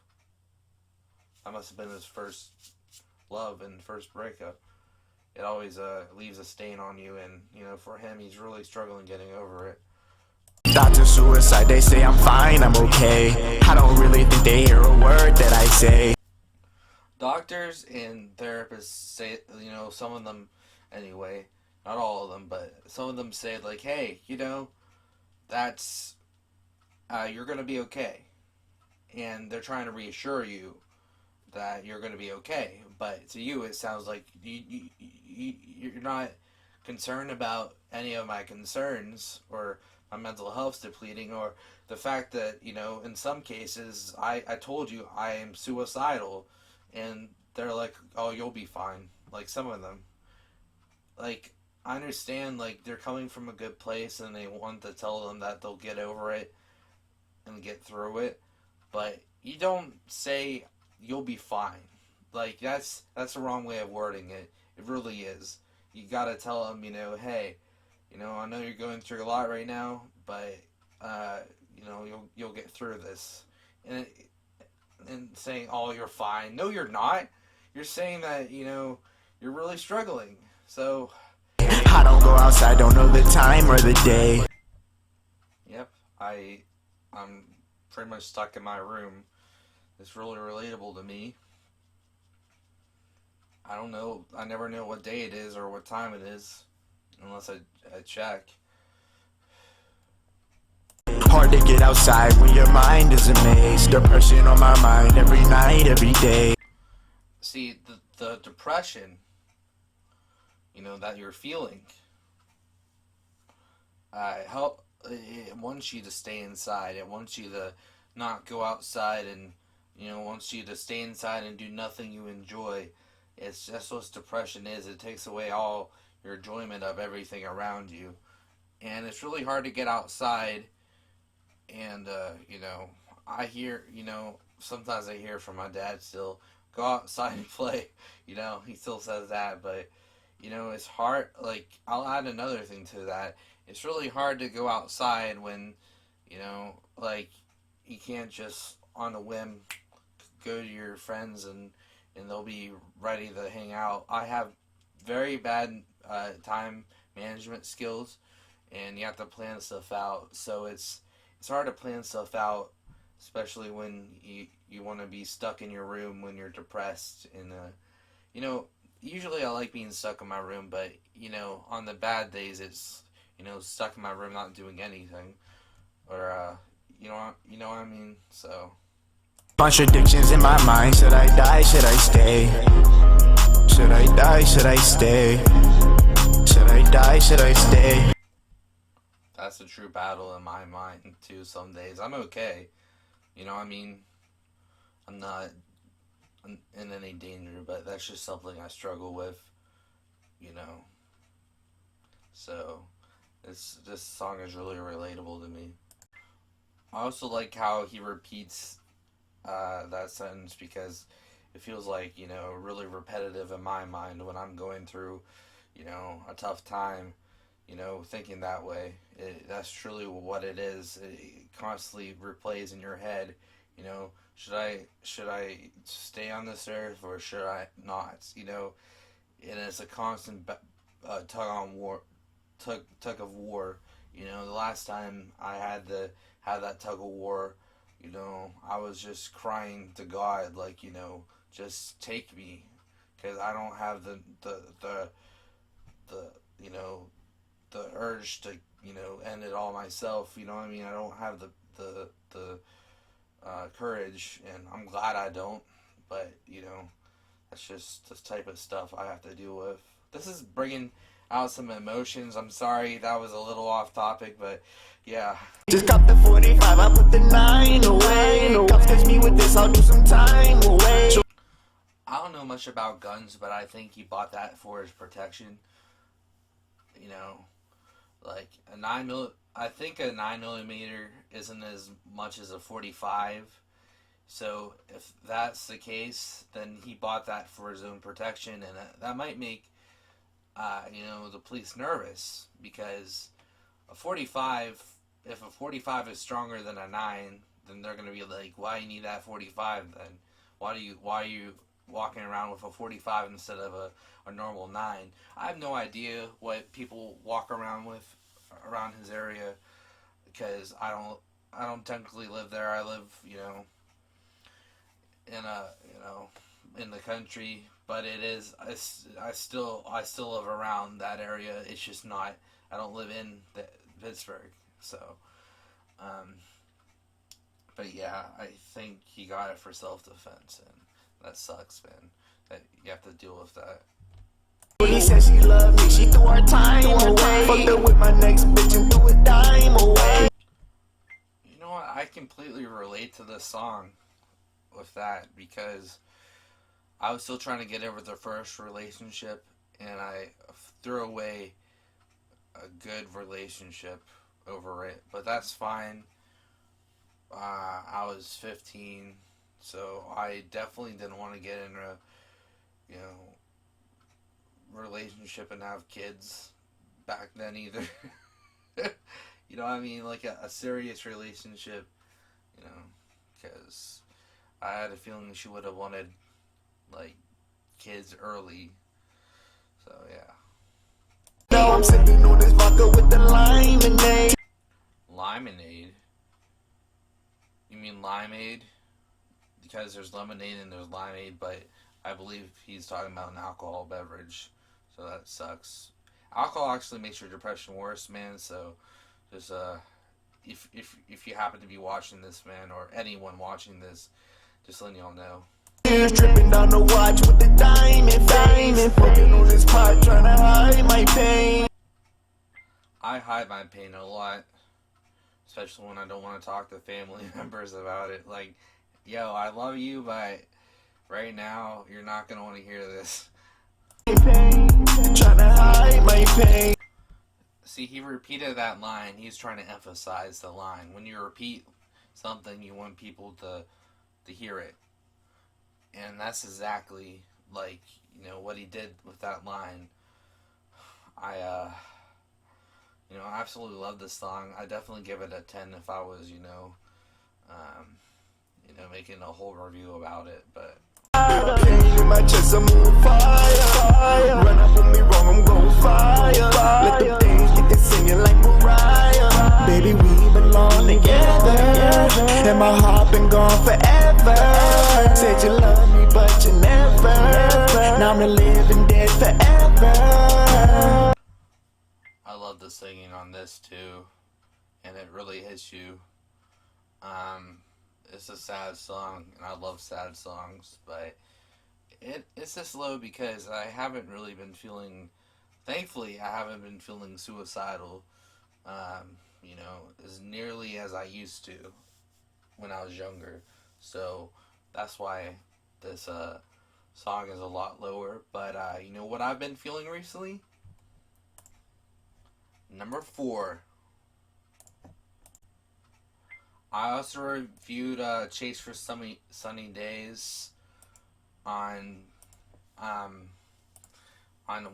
that must have been his first love and first breakup. It always leaves a stain on you, and for him, he's really struggling getting over it. Thoughts of suicide, they say I'm fine, I'm okay. I don't really think they hear a word that I say. Doctors and therapists say, some of them anyway, not all of them, but some of them say like, hey, that's, you're going to be okay. And they're trying to reassure you that you're going to be okay. But to you, it sounds like you're not concerned about any of my concerns, or my mental health's depleting, or the fact that, in some cases, I told you I am suicidal, and they're like, oh, you'll be fine. Like, some of them. Like, I understand, like, they're coming from a good place, and they want to tell them that they'll get over it and get through it, but you don't say you'll be fine. Like, that's the wrong way of wording it. It really is. You gotta tell them, hey, I know you're going through a lot right now, but you'll get through this. And saying, oh, you're fine. No, you're not. You're saying that, you're really struggling. So I don't go outside, don't know the time or the day. Yep, I'm pretty much stuck in my room. It's really relatable to me. I don't know. I never know what day it is or what time it is unless I check. Hard to get outside when your mind is a maze. Depression on my mind every night, every day. See, the depression, that you're feeling, it wants you to stay inside. It wants you to not go outside, and wants you to stay inside and do nothing you enjoy. It's just what depression is. It takes away all your enjoyment of everything around you, and it's really hard to get outside. And I hear, sometimes I hear from my dad still, go outside and play. He still says that, but it's hard. Like, I'll add another thing to that. It's really hard to go outside when, like, you can't just on a whim go to your friends and they'll be ready to hang out. I have very bad time management skills, and you have to plan stuff out. So it's hard to plan stuff out, especially when you want to be stuck in your room when you're depressed. And usually I like being stuck in my room, but on the bad days it's stuck in my room not doing anything, or you know what I mean. So Contradictions in my mind. Should I die? Should I stay? Should I die? Should I stay? Should I die? Should I stay? that's a true battle in my mind too. Some days I'm okay, I'm not in any danger, but that's just something I struggle with, so this song is really relatable to me. I also like how he repeats that sentence, because it feels like, really repetitive in my mind when I'm going through, a tough time, thinking that way. That's truly what it is. It constantly replays in your head, should I stay on this earth or should I not, and it's a constant tug of war. The last time I had that tug of war, I was just crying to God, like, just take me, because I don't have the urge to, end it all myself, I don't have the courage, and I'm glad I don't, but, that's just the type of stuff I have to deal with. This is bringing out some emotions. I'm sorry, that was a little off topic, but yeah. Just got the 45, I put the 9 away. Cops catch me with this, I'll do some time away. I don't know much about guns, but I think he bought that for his protection. Like I think a 9mm isn't as much as a 45. So if that's the case, then he bought that for his own protection, and that might make the police nervous, because a 45, if a 45 is stronger than a 9, then they're going to be like, why you need that 45 then? why are you walking around with a 45 instead of a normal 9? I have no idea what people walk around with around his area, because I don't technically live there. I live, in the country, but it is, I still live around that area. It's just not, I don't live in Pittsburgh. So but yeah, I think he got it for self-defense, and that sucks, man, that you have to deal with that. He said she loved me, she threw her time away. Fucked up with my next bitch and threw a dime away. You know what? I completely relate to this song with that, because I was still trying to get over the first relationship, and I threw away a good relationship over it. But that's fine. I was 15, so I definitely didn't want to get in a, relationship and have kids back then either. You know what I mean? Like a serious relationship, because I had a feeling she would have wanted, like, kids early. So, yeah. Now I'm sipping on this vodka with the limonade. Limonade? You mean limeade? Because there's lemonade and there's limeade, but I believe he's talking about an alcohol beverage. So that sucks. Alcohol actually makes your depression worse, man. So just if you happen to be watching this, man, or anyone watching this, just letting y'all know. Tripping down the watch with the diamond face. Fucking on this pot, trying to hide my pain. I hide my pain a lot, especially when I don't want to talk to family members about it. Like, yo, I love you, but right now you're not gonna want to hear this. Trying to hide my pain. See, he repeated that line. He's trying to emphasize the line. When you repeat something, you want people to hear it. And that's exactly, like, what he did with that line. I absolutely love this song. I definitely give it a 10 if I was, making a whole review about it, but... My chest, I'm on fire. Run up on me wrong, I'm gon' fire. Let the things get to singing like Mariah. Baby, we belong together, and my heart been gone forever. Said you love me, but you never. Now I'm the living dead forever. I love the singing on this too, and it really hits you. It's a sad song, and I love sad songs, but it's just low because I haven't really been feeling, thankfully, I haven't been feeling suicidal, as nearly as I used to when I was younger. So that's why this song is a lot lower. But you know what I've been feeling recently? Number 4. I also reviewed Chase for Sunny Days on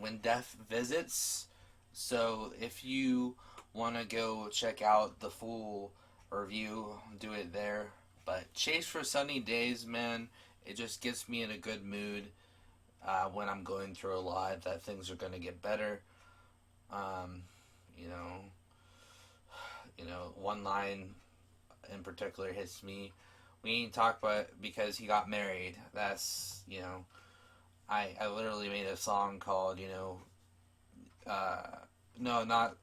When Death Visits. So if you want to go check out the full review, do it there. But Chase for Sunny Days, man, it just gets me in a good mood when I'm going through a lot, that things are going to get better. One line in particular hits me. We ain't talk about because he got married. That's, I literally made a song called, no, not,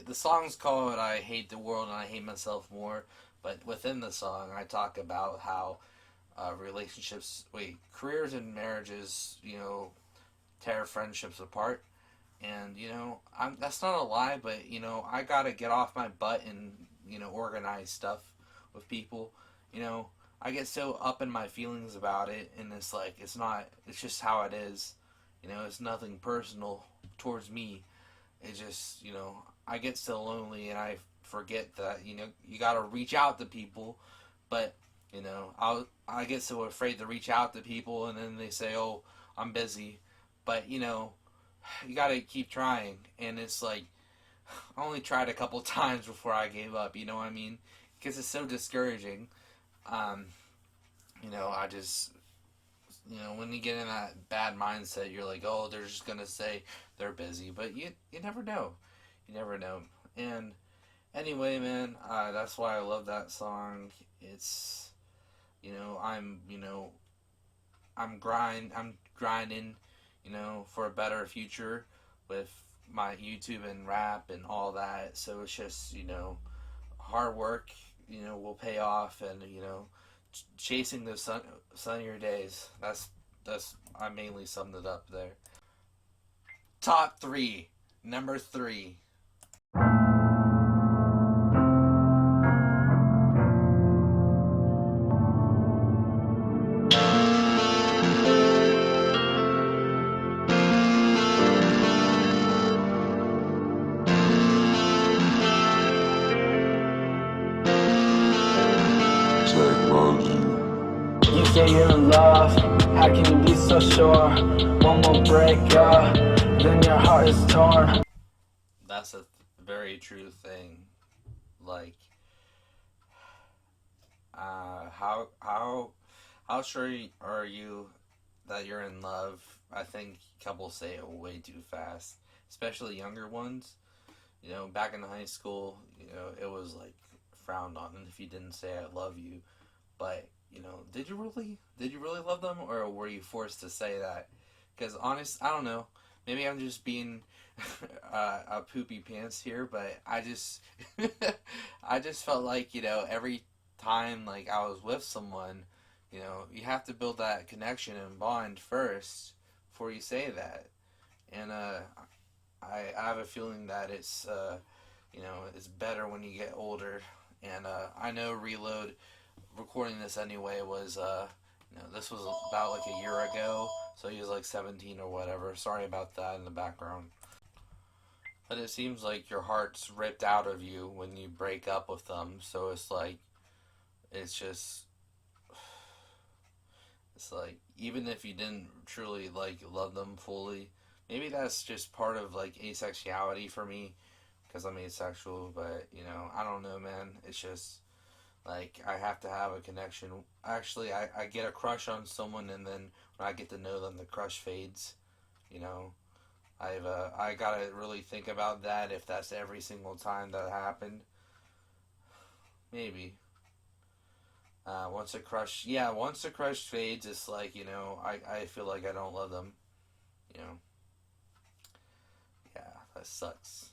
the song's called I Hate the World and I Hate Myself More, but within the song I talk about how careers and marriages, tear friendships apart. And, that's not a lie, but, I gotta get off my butt and, organize stuff with people. I get so up in my feelings about it, and it's like, it's just how it is. It's nothing personal towards me. It just, I get so lonely, and I forget that, you gotta reach out to people, but, I get so afraid to reach out to people, and then they say, oh, I'm busy, but, you gotta keep trying, and it's like, I only tried a couple times before I gave up, you know what I mean? Because it's so discouraging. you know, when you get in that bad mindset, you're like, oh, they're just gonna say they're busy, but you never know. You never know. And anyway, man, that's why I love that song. It's, I'm grinding, for a better future with my YouTube and rap and all that. So it's just, hard work, will pay off, and chasing those sunnier days. That's I mainly summed it up there. Top 3, number 3. You say you're in love, how can you be so sure? One more break up, then your heart is torn. That's a very true thing. Like, how sure are you that you're in love? I think couples say it way too fast, especially younger ones. Back in high school, it was like frowned on if you didn't say I love you. But did you really love them, or were you forced to say that? Because I don't know. Maybe I'm just being a poopy pants here, but I just I just felt like every time like I was with someone, you have to build that connection and bond first before you say that. And I have a feeling that it's it's better when you get older. And I know Reload, recording this anyway, was this was about like a year ago, so he was like 17 or whatever. Sorry about that in the background. But it seems like your heart's ripped out of you when you break up with them, so it's like even if you didn't truly like love them fully, maybe that's just part of like asexuality for me, because I'm asexual. But I don't know, man. It's just like I have to have a connection. Actually, I get a crush on someone, and then when I get to know them, the crush fades. I gotta really think about that, if that's every single time that happened. Maybe. Once the crush fades, it's like, I feel like I don't love them. Yeah, that sucks.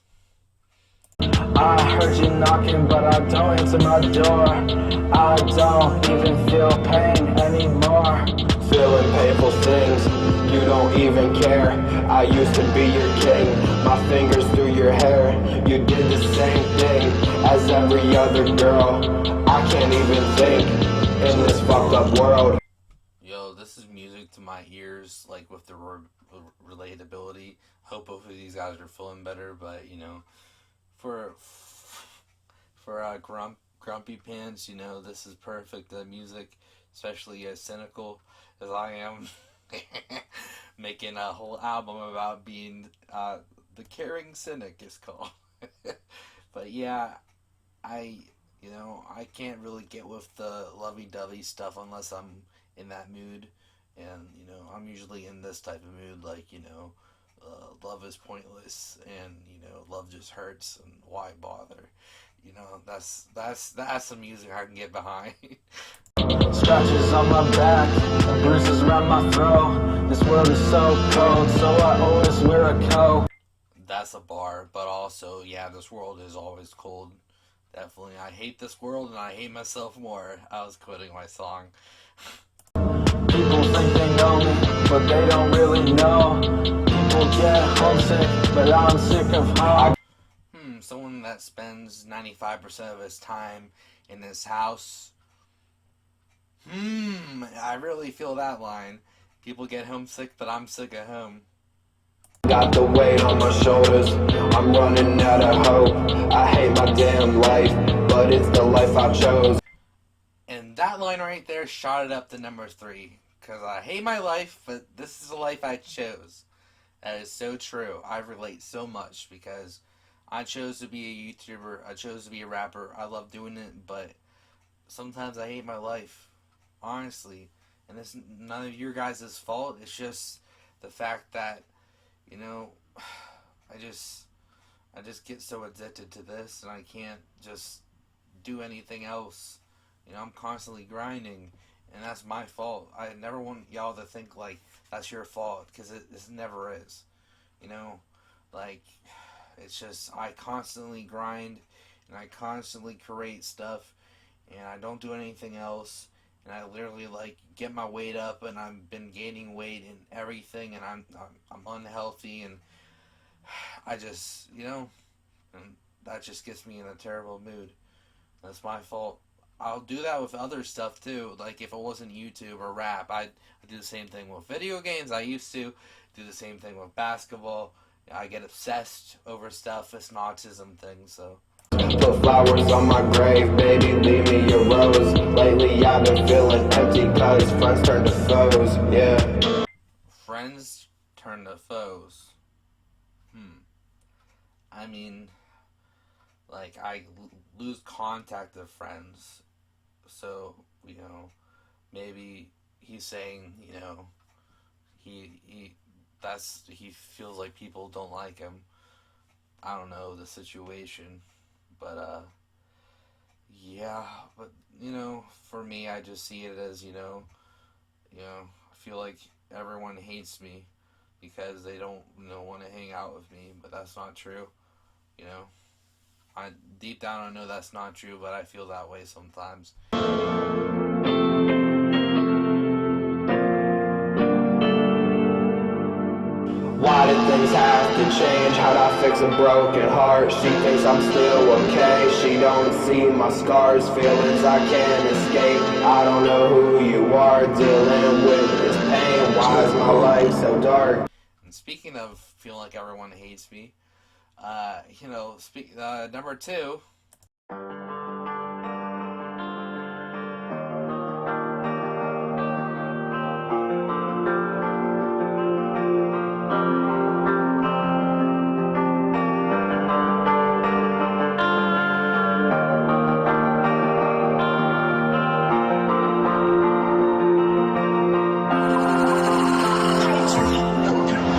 I heard you knocking, but I don't answer my door. I don't even feel pain anymore. Feeling painful things, you don't even care. I used to be your king, my fingers through your hair. You did the same thing as every other girl. I can't even think in this fucked up world. Yo, this is music to my ears, like with the relatability. Hope both of these guys are feeling better, but for grumpy pants, this is perfect music, especially as cynical as I am. Making a whole album about being the caring cynic is called. But yeah, I can't really get with the lovey-dovey stuff unless I'm in that mood, and I'm usually in this type of mood, like love is pointless, and love just hurts, and why bother? That's some music I can get behind. Scratches on my back, and bruises around my throat. This world is so cold, so I always wear a coat. That's a bar, but also, yeah, this world is always cold. Definitely, I hate this world and I hate myself more. I was quoting my song. People think they know me, but they don't really know. People get homesick, but I'm sick of home. Someone that spends 95% of his time in this house. I really feel that line. People get homesick, but I'm sick of home. Got the weight on my shoulders, I'm running out of hope. I hate my damn life, but it's the life I chose. And that line right there shot it up to number 3. Because I hate my life, but this is the life I chose. That is so true. I relate so much because I chose to be a YouTuber. I chose to be a rapper. I love doing it, but sometimes I hate my life. Honestly. and it's none of your guys' fault. It's just the fact that, you know, I just get so addicted to this, and I can't just do anything else. You know, I'm constantly grinding, and that's my fault. I never want y'all to think like that's your fault, because it never is. You know, like, it's just, I constantly grind, and I constantly create stuff, and I don't do anything else, and I literally, like, get my weight up, and I've been gaining weight and everything, and I'm unhealthy, and I just, you know, and that just gets me in a terrible mood. That's my fault. I'll do that with other stuff too. Like, if it wasn't YouTube or rap, I'd do the same thing with video games. I used to do the same thing with basketball. I get obsessed over stuff. It's an autism thing, so. Put flowers on my grave, baby, leave me your rose. Lately I've been feeling empty, cause friends turn to foes, yeah. Friends turn to foes. I mean, like, I lose contact of friends, so, you know, maybe he's saying, you know, he feels like people don't like him. I don't know the situation, but, yeah, but, you know, for me, I just see it as, you know, I feel like everyone hates me because they don't, you know, want to hang out with me, but that's not true. You know, deep down I know that's not true, but I feel that way sometimes. Why did things have to change? How'd I fix a broken heart? She thinks I'm still okay. She don't see my scars, feelings I can't escape. I don't know who you are, dealing with this pain. Why is my life so dark? And speaking of feeling like everyone hates me, you know, number 2.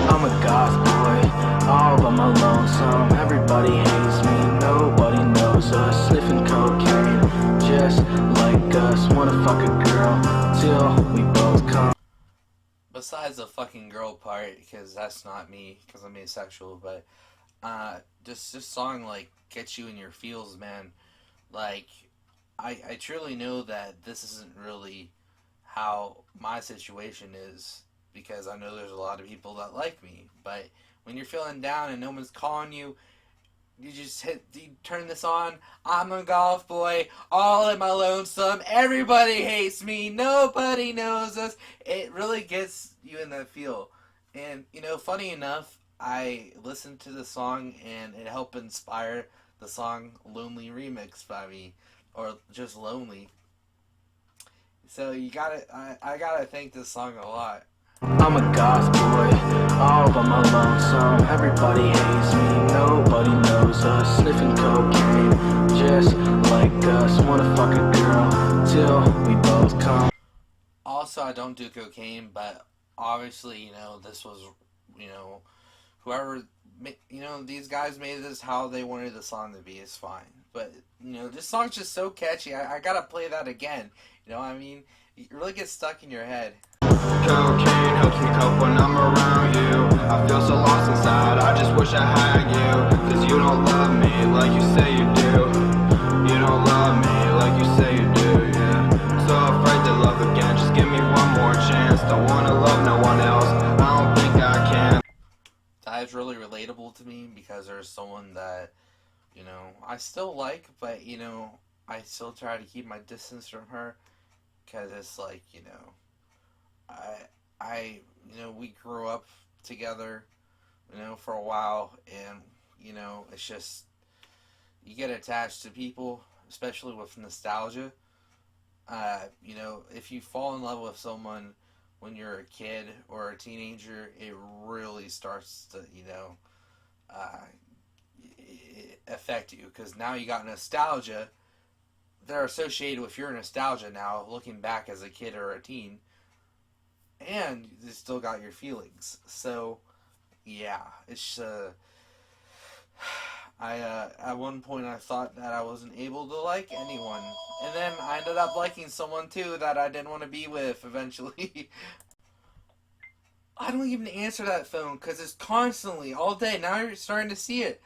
I'm a goth boy, all by my lonesome. Everybody hates me, nobody knows us. Sniffing cocaine, just like us. Wanna fuck a girl, till we both come. Besides the fucking girl part, because that's not me, because I'm asexual, but, this song, like, gets you in your feels, man. Like, I truly know that this isn't really how my situation is, because I know there's a lot of people that like me, but when you're feeling down and no one's calling you, you turn this on. I'm a golf boy, all in my lonesome. Everybody hates me. Nobody knows us. It really gets you in that feel. And, you know, funny enough, I listened to the song and it helped inspire the song Lonely Remix by me, or just Lonely. So I gotta thank this song a lot. I'm a goth boy, all by my lonesome. Everybody hates me, nobody knows us. Sniffing cocaine, just like us. Wanna fuck a girl, till we both come. Also, I don't do cocaine, but obviously, you know, this was, you know, whoever, you know, these guys made this how they wanted the song to be, is fine. But, you know, this song's just so catchy, I gotta play that again. You know what I mean? It really gets stuck in your head. Cocaine helps me cope when I'm around you. I feel so lost inside, I just wish I had you. Cause you don't love me like you say you do. You don't love me like you say you do, yeah. So afraid to love again, just give me one more chance. Don't wanna love no one else, I don't think I can. That is really relatable to me, because there's someone that, you know, I still like, but, you know, I still try to keep my distance from her, because it's like, you know, you know, we grew up together, you know, for a while, and, you know, it's just, you get attached to people, especially with nostalgia. You know, if you fall in love with someone when you're a kid or a teenager, it really starts to, you know, affect you, because now you got nostalgia. They're associated with your nostalgia now, looking back as a kid or a teen. and you still got your feelings. So yeah, it's at one point I thought that I wasn't able to like anyone, and then I ended up liking someone too that I didn't want to be with eventually. I don't even answer that phone because it's constantly all day. Now you're starting to see it.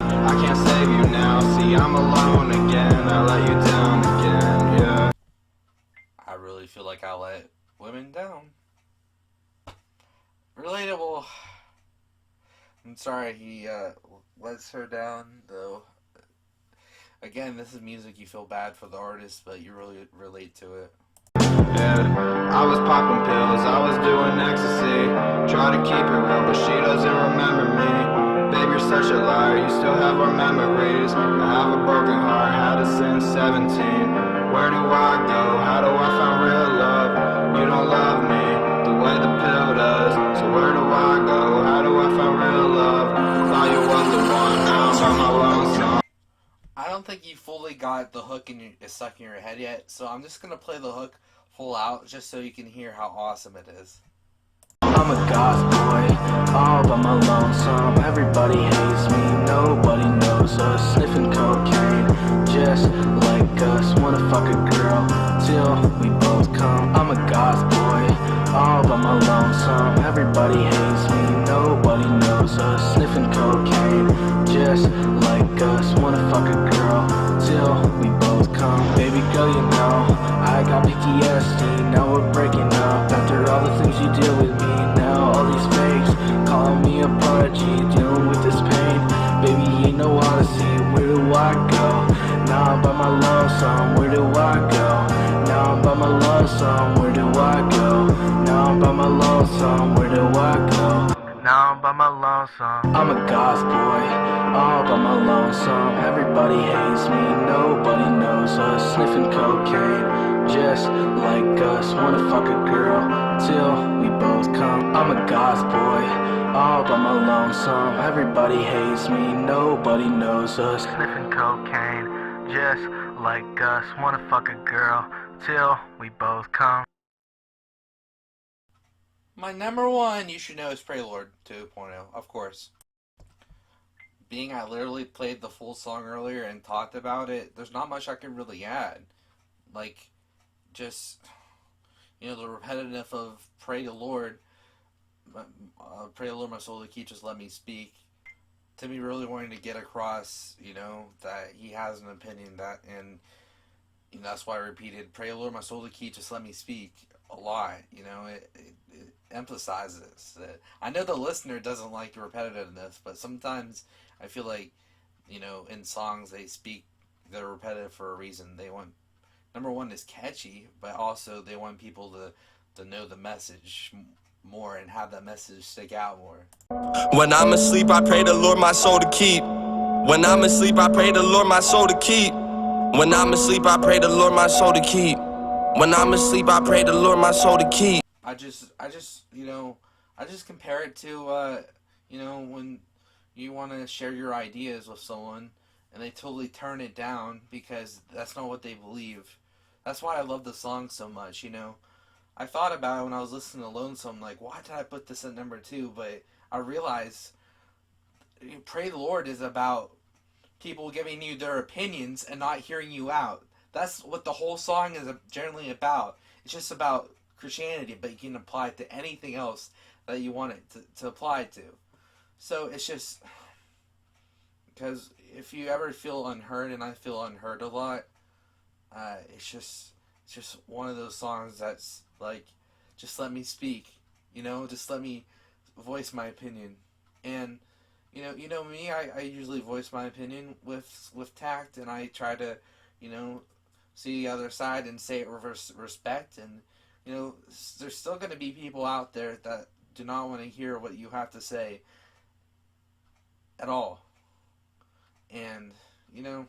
I can't save you now, see I'm alone again, I let you down again, yeah. I really feel like I let women down. Relatable. I'm sorry he lets her down, though. Again, this is music you feel bad for the artist, but you really relate to it. Yeah, I was popping pills, I was doing ecstasy. Try to keep it real, but she doesn't remember me. Babe, you're such a liar, you still have our memories. I have a broken heart, had it since 17. Where do I go? How do I find real love? You don't love me the way the pill does. So where do I go? How do I find real love? Thought you was the one, now I'm on my lonesome. I don't think you fully got the hook is stuck in your head yet, so I'm just gonna play the hook full out just so you can hear how awesome it is. I'm a goth boy, all by my lonesome. Everybody hates me, nobody knows us. Sniffing cocaine, just like us. Wanna fuck a girl, till we both come. I'm a goth boy, all by my lonesome. Everybody hates me, nobody knows us. Sniffing cocaine, just like us. Wanna fuck a girl, till we both come. Baby girl, you know, I got PTSD, now we're breaking up. After all the things you did with me, now all these fakes calling me a prodigy, dealing with this pain. Baby, ain't no odyssey, where do I go? Now I'm by my lonesome, where do I go? Now I'm by my lonesome, where do I go? Now I'm by my lonesome, where do I go? Now I'm by my lonesome. I'm a goth boy, all by my lonesome. Everybody hates me, nobody knows us. Sniffing cocaine, just like us. Wanna fuck a girl, till we both come. I'm a goth boy, all by my lonesome. Everybody hates me, nobody knows us. Sniffing cocaine, just like us. Wanna fuck a girl, till we both come. My number one, you should know, is Pray Lord 2.0, of course. Being I literally played the full song earlier and talked about it, there's not much I can really add. Like, just, the repetitive of Pray the Lord, Pray the Lord, my soul to keep, just let me speak. To me, really wanting to get across, that he has an opinion and that's why I repeated, Pray the Lord, my soul to keep, just let me speak a lot. It emphasizes it. I know the listener doesn't like the repetitiveness, but sometimes I feel like, in songs they speak, they're repetitive for a reason. They want, number one, is catchy, but also they want people to know the message more and have that message stick out more. When I'm asleep, I pray the Lord my soul to keep. When I'm asleep, I pray the Lord my soul to keep. When I'm asleep, I pray the Lord my soul to keep. When I'm asleep, I pray the Lord my soul to keep. I just compare it to, when you want to share your ideas with someone and they totally turn it down because that's not what they believe. That's why I love the song so much, I thought about it when I was listening to Lonesome, like, why did I put this at number 2? But I realized Pray the Lord is about people giving you their opinions and not hearing you out. That's what the whole song is generally about. It's just about Christianity, but you can apply it to anything else that you want it to apply to. So it's just, because if you ever feel unheard, and I feel unheard a lot, it's just one of those songs that's like, just let me speak, just let me voice my opinion. And me, I usually voice my opinion with tact, and I try to see the other side and say it with respect. And there's still going to be people out there that do not want to hear what you have to say at all. And and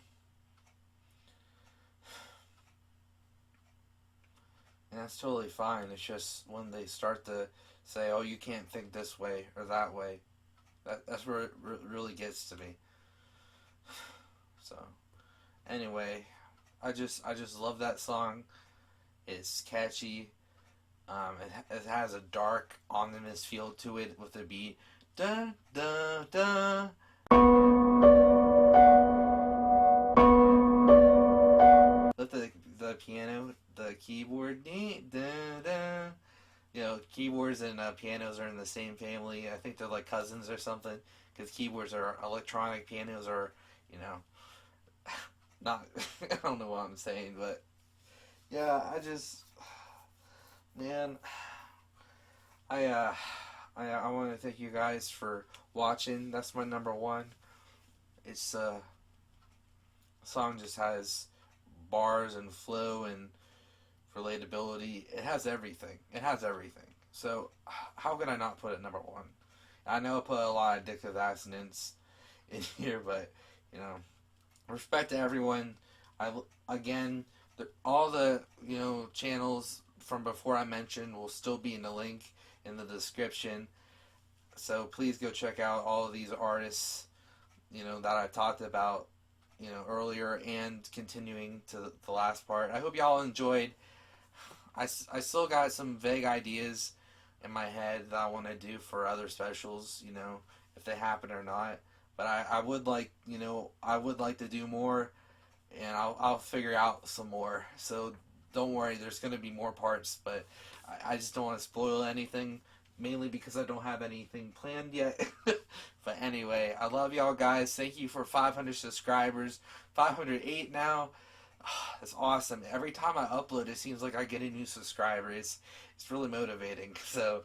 that's totally fine. It's just when they start to say, oh, you can't think this way or that way, that's where it really gets to me. So anyway, I just love that song. It's catchy. It has a dark, ominous feel to it with the beat. Da da da. With the piano, the keyboard, da da. You know, keyboards and pianos are in the same family. I think they're like cousins or something. Because keyboards are electronic, pianos are, you know, not. I don't know what I'm saying, but yeah, man, I want to thank you guys for watching. That's my number one. It's song just has bars and flow and relatability. It has everything. It has everything. So how can I not put it number one? I know I put a lot of addictive accidents in here, but you know, respect to everyone. All the channels from before I mentioned will still be in the link in the description. So please go check out all of these artists, that I talked about, earlier and continuing to the last part. I hope y'all enjoyed. I still got some vague ideas in my head that I want to do for other specials, if they happen or not. But I would like, to do more, and I'll figure out some more. So don't worry, there's going to be more parts, but I just don't want to spoil anything, mainly because I don't have anything planned yet. But anyway, I love y'all guys. Thank you for 500 subscribers. 508 now. That's awesome. Every time I upload, it seems like I get a new subscriber. It's really motivating. So,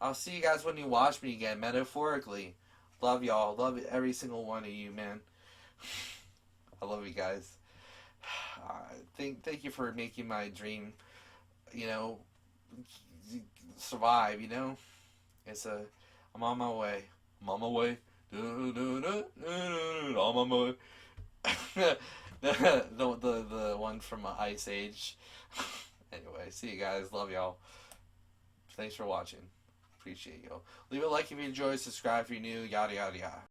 I'll see you guys when you watch me again, metaphorically. Love y'all. Love every single one of you, man. I love you guys. Thank you for making my dream, survive, I'm on my way. I'm on my way. I'm on my way. the one from Ice Age. Anyway, see you guys. Love y'all. Thanks for watching. Appreciate y'all. Leave a like if you enjoyed. Subscribe if you're new. Yada yada yada.